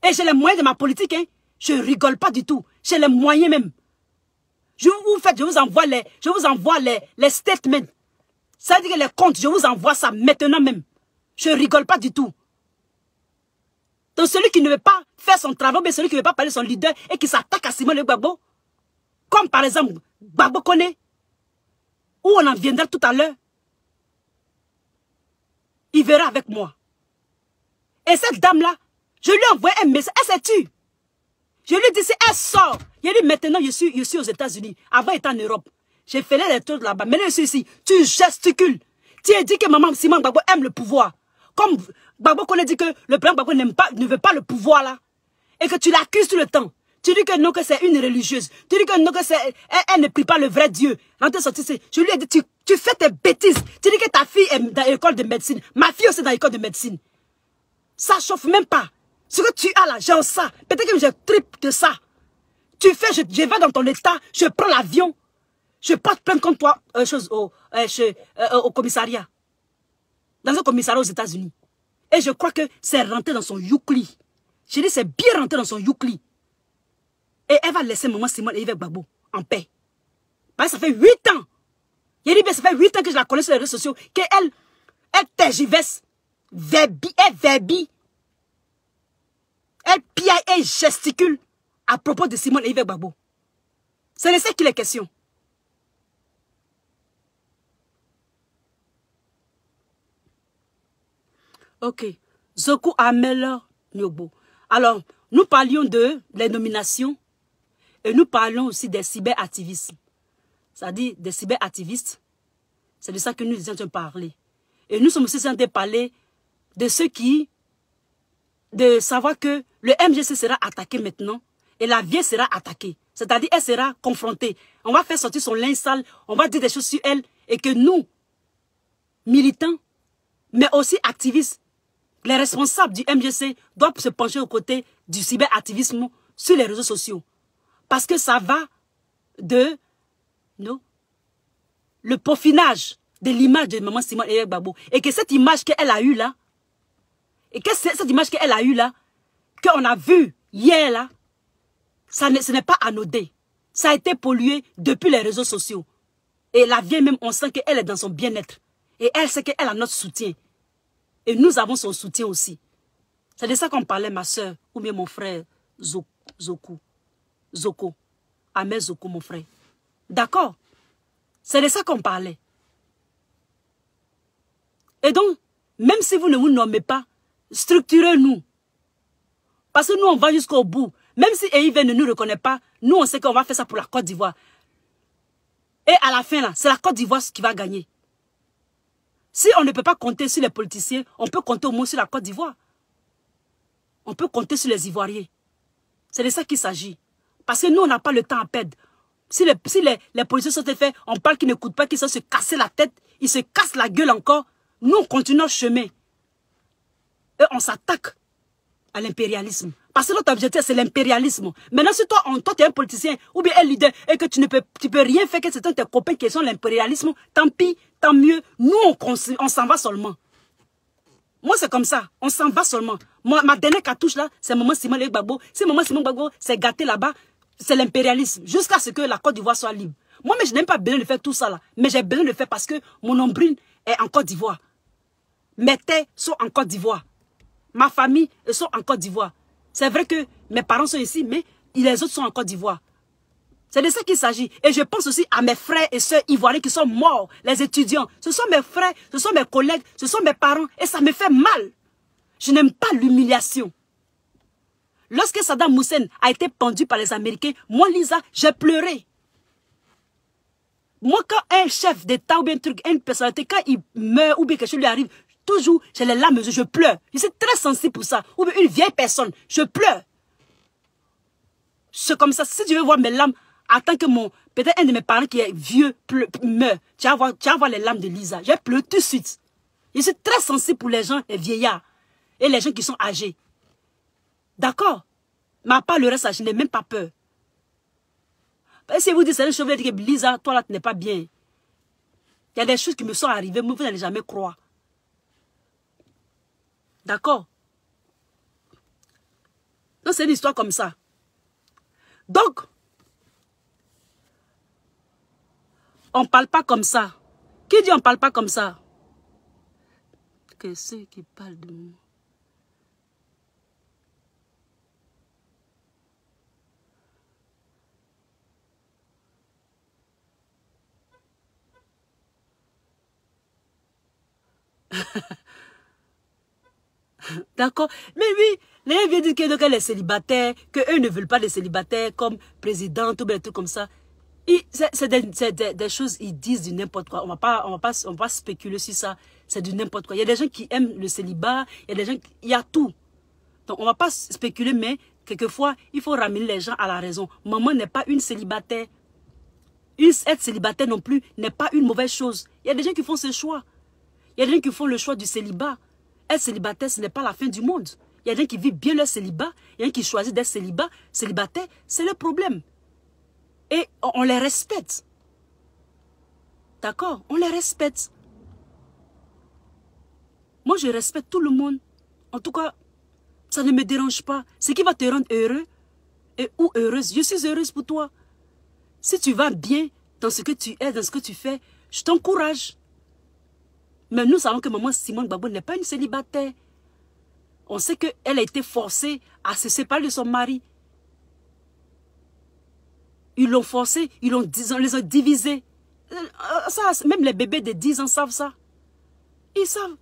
Et j'ai les moyens de ma politique. Hein. Je rigole pas du tout. J'ai les moyens même. Je vous envoie les statements. Ça veut dire que les comptes, je vous envoie ça maintenant même. Je ne rigole pas du tout. Donc celui qui ne veut pas faire son travail, mais celui qui ne veut pas parler de son leader et qui s'attaque à Simone et Gbagbo, comme par exemple Gbagbo Koné, où on en viendra tout à l'heure, il verra avec moi. Et cette dame-là, je lui ai envoyé un message, elle s'est tue. Je lui ai dit, si elle sort, il dit maintenant je suis aux États-Unis. Avant, j'étais en Europe. J'ai fait les trucs là-bas. Maintenant, je suis ici. Tu gesticules. Tu as dit que maman Simone Gbagbo aime le pouvoir. Comme Gbagbo Koné dit que le président Gbagbo ne veut pas le pouvoir là. Et que tu l'accuses tout le temps. Tu dis que non, que c'est une religieuse. Tu dis que non, que elle ne prie pas le vrai Dieu. Je lui ai dit, tu fais tes bêtises. Tu dis que ta fille est dans l'école de médecine. Ma fille aussi est dans l'école de médecine. Ça chauffe même pas. Ce que tu as là, j'ai ça. Peut-être que je tripe de ça. Tu fais, je vais dans ton état, je prends l'avion. Je porte plainte contre toi au commissariat. Dans un commissariat aux États-Unis. Et je crois que c'est rentré dans son youkli. Je dis, c'est bien rentré dans son youkli. Et elle va laisser maman Simone et Yves Gbagbo en paix. Parce que ça fait 8 ans. Il dit, ça fait 8 ans que je la connais sur les réseaux sociaux. Qu'elle tergiverse, elle verbille. Elle piaille et gesticule à propos de Simone et Yves Gbagbo. C'est de ça qu'il est question. Ok. Zoku Amel Nyobo. Alors, nous parlions de les nominations et nous parlons aussi des cyberactivistes. C'est-à-dire des cyberactivistes. C'est de ça que nous étions en train de parler. Et nous sommes aussi en train de parler de ceux qui... de savoir que le MGC sera attaqué maintenant et la vieille sera attaquée. C'est-à-dire elle sera confrontée. On va faire sortir son linge sale, on va dire des choses sur elle et que nous, militants, mais aussi activistes, les responsables du MGC doivent se pencher aux côtés du cyberactivisme sur les réseaux sociaux. Parce que ça va de le peaufinage de l'image de maman Simone et Gbagbo. Et que cette image qu'elle a eue là, et que cette image qu'elle a eue là, qu'on a vue hier là, ce n'est pas anodin. Ça a été pollué depuis les réseaux sociaux. Et la vieille même, on sent qu'elle est dans son bien-être. Et elle sait qu'elle a notre soutien. Et nous avons son soutien aussi. C'est de ça qu'on parlait, ma soeur, ou bien mon frère Zoko. Ahmed Zoko, mon frère. D'accord? C'est de ça qu'on parlait. Et donc, même si vous ne vous nommez pas, structurez-nous. Parce que nous, on va jusqu'au bout. Même si EIV ne nous reconnaît pas, nous, on sait qu'on va faire ça pour la Côte d'Ivoire. Et à la fin, là, c'est la Côte d'Ivoire qui va gagner. Si on ne peut pas compter sur les politiciens, on peut compter au moins sur la Côte d'Ivoire. On peut compter sur les Ivoiriens. C'est de ça qu'il s'agit. Parce que nous, on n'a pas le temps à perdre. Si les policiers sont faits, on parle qu'ils n'écoutent pas, qu'ils sont se casser la tête, ils se cassent la gueule encore. Nous, on continue notre chemin. Et on s'attaque à l'impérialisme. Parce que notre objectif, c'est l'impérialisme. Maintenant, si toi, tu es un politicien ou bien un leader et que tu peux rien faire, que c'est un de tes copains qui sont l'impérialisme, tant pis, tant mieux. Nous, on s'en va seulement. Moi, c'est comme ça. On s'en va seulement. Moi, ma dernière cartouche là, c'est Maman Simon Gbagbo. Si Maman Simon Gbagbo s'est gâté là-bas, c'est l'impérialisme. Jusqu'à ce que la Côte d'Ivoire soit libre. Moi, mais je n'ai pas besoin de faire tout ça là. Mais j'ai besoin de le faire parce que mon nombril est en Côte d'Ivoire. Mes terres sont en Côte d'Ivoire. Ma famille sont en Côte d'Ivoire. C'est vrai que mes parents sont ici, mais les autres sont en Côte d'Ivoire. C'est de ça qu'il s'agit. Et je pense aussi à mes frères et sœurs ivoiriens qui sont morts, les étudiants. Ce sont mes frères, ce sont mes collègues, ce sont mes parents. Et ça me fait mal. Je n'aime pas l'humiliation. Lorsque Saddam Hussein a été pendu par les Américains, moi, Lisa, j'ai pleuré. Moi, quand un chef d'État ou bien un truc, une personnalité, quand il meurt ou bien quelque chose lui arrive, toujours, j'ai les larmes, je pleure. Je suis très sensible pour ça. Ou bien une vieille personne, je pleure. C'est comme ça. Si tu veux voir mes larmes, attends que peut-être un de mes parents qui est vieux meurt. Tu vas voir les larmes de Lisa. Je pleure tout de suite. Je suis très sensible pour les gens, les vieillards. Et les gens qui sont âgés. D'accord? Mais à part le reste, je n'ai même pas peur. Et si vous dites, c'est un chevalier qui dit, Lisa, toi là, tu n'es pas bien. Il y a des choses qui me sont arrivées, mais vous n'allez jamais croire. D'accord? Donc, c'est une histoire comme ça. Donc, on ne parle pas comme ça. Qui dit on ne parle pas comme ça? Que ceux qui parlent de moi. D'accord? Mais oui, les gens viennent dire qu'elle est célibataire, qu'eux ne veulent pas de célibataires comme présidente ou des trucs comme ça. C'est des choses, ils disent du n'importe quoi. On va pas spéculer sur ça. C'est du n'importe quoi. Il y a des gens qui aiment le célibat, il y a des gens il y a tout. Donc on va pas spéculer, mais quelquefois, il faut ramener les gens à la raison. Maman n'est pas une célibataire. Être célibataire non plus n'est pas une mauvaise chose. Il y a des gens qui font ce choix. Il y a des gens qui font le choix du célibat. Être célibataire, ce n'est pas la fin du monde. Il y a des gens qui vivent bien leur célibat. Il y a des gens qui choisissent d'être célibataire. C'est le problème. Et on les respecte. D'accord? On les respecte. Moi, je respecte tout le monde. En tout cas, ça ne me dérange pas. Ce qui va te rendre heureux ou heureuse, je suis heureuse pour toi. Si tu vas bien dans ce que tu es, dans ce que tu fais, je t'encourage. Mais nous savons que maman Simone Gbagbo n'est pas une célibataire. On sait qu'elle a été forcée à se séparer de son mari. Ils l'ont forcée, ils les ont divisés. Ça, même les bébés de 10 ans savent ça. Ils savent.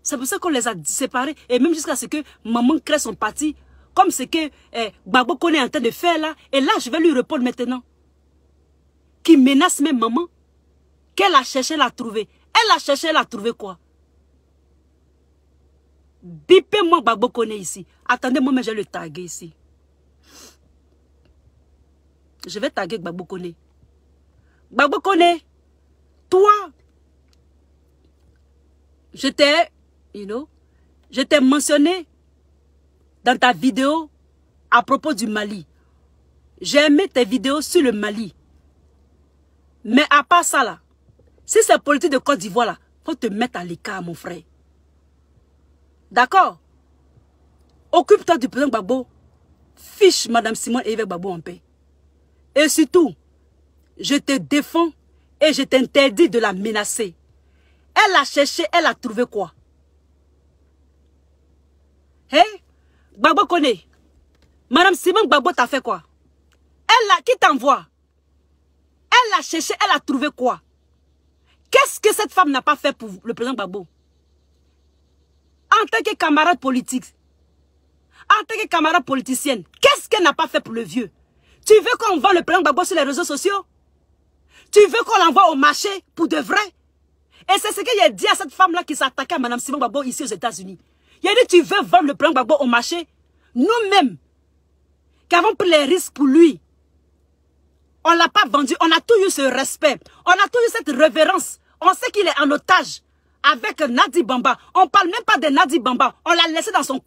C'est pour ça qu'on les a séparés. Et même jusqu'à ce que maman crée son parti, comme ce que Gbagbo est en train de faire là. Et là, je vais lui répondre maintenant. Qui menace même maman. Qu'elle a cherché à la trouver. Elle a cherché à la trouver quoi? Bipez-moi Gbagbo Koné ici. Attendez-moi, mais je vais le taguer ici. Je vais taguer Gbagbo Koné. Gbagbo Koné, toi, je t'ai mentionné dans ta vidéo à propos du Mali. J'ai aimé tes vidéos sur le Mali. Mais à part ça là, si c'est politique de Côte d'Ivoire là, faut te mettre à l'écart mon frère. D'accord? Occupe-toi du président Gbagbo. Fiche Madame Simone Évêque Gbagbo en paix. Et surtout, je te défends et je t'interdis de la menacer. Elle a cherché, elle a trouvé quoi? Hé? Gbagbo connaît. Madame Simone Gbagbo t'a fait quoi? Elle a, qui t'envoie? Elle a cherché, elle a trouvé quoi? Qu'est-ce que cette femme n'a pas fait pour le président Gbagbo? En tant que camarade politique, en tant que camarade politicienne, qu'est-ce qu'elle n'a pas fait pour le vieux? Tu veux qu'on vende le président Gbagbo sur les réseaux sociaux? Tu veux qu'on l'envoie au marché pour de vrai? Et c'est ce qu'il a dit à cette femme-là qui s'attaquait à Mme Simone Gbagbo ici aux États-Unis. Il a dit, tu veux vendre le président Gbagbo au marché? Nous-mêmes, qui avons pris les risques pour lui, on ne l'a pas vendu, on a tout eu ce respect, on a tout eu cette révérence. On sait qu'il est en otage avec Nadi Bamba. On ne parle même pas de Nadi Bamba. On l'a laissé dans son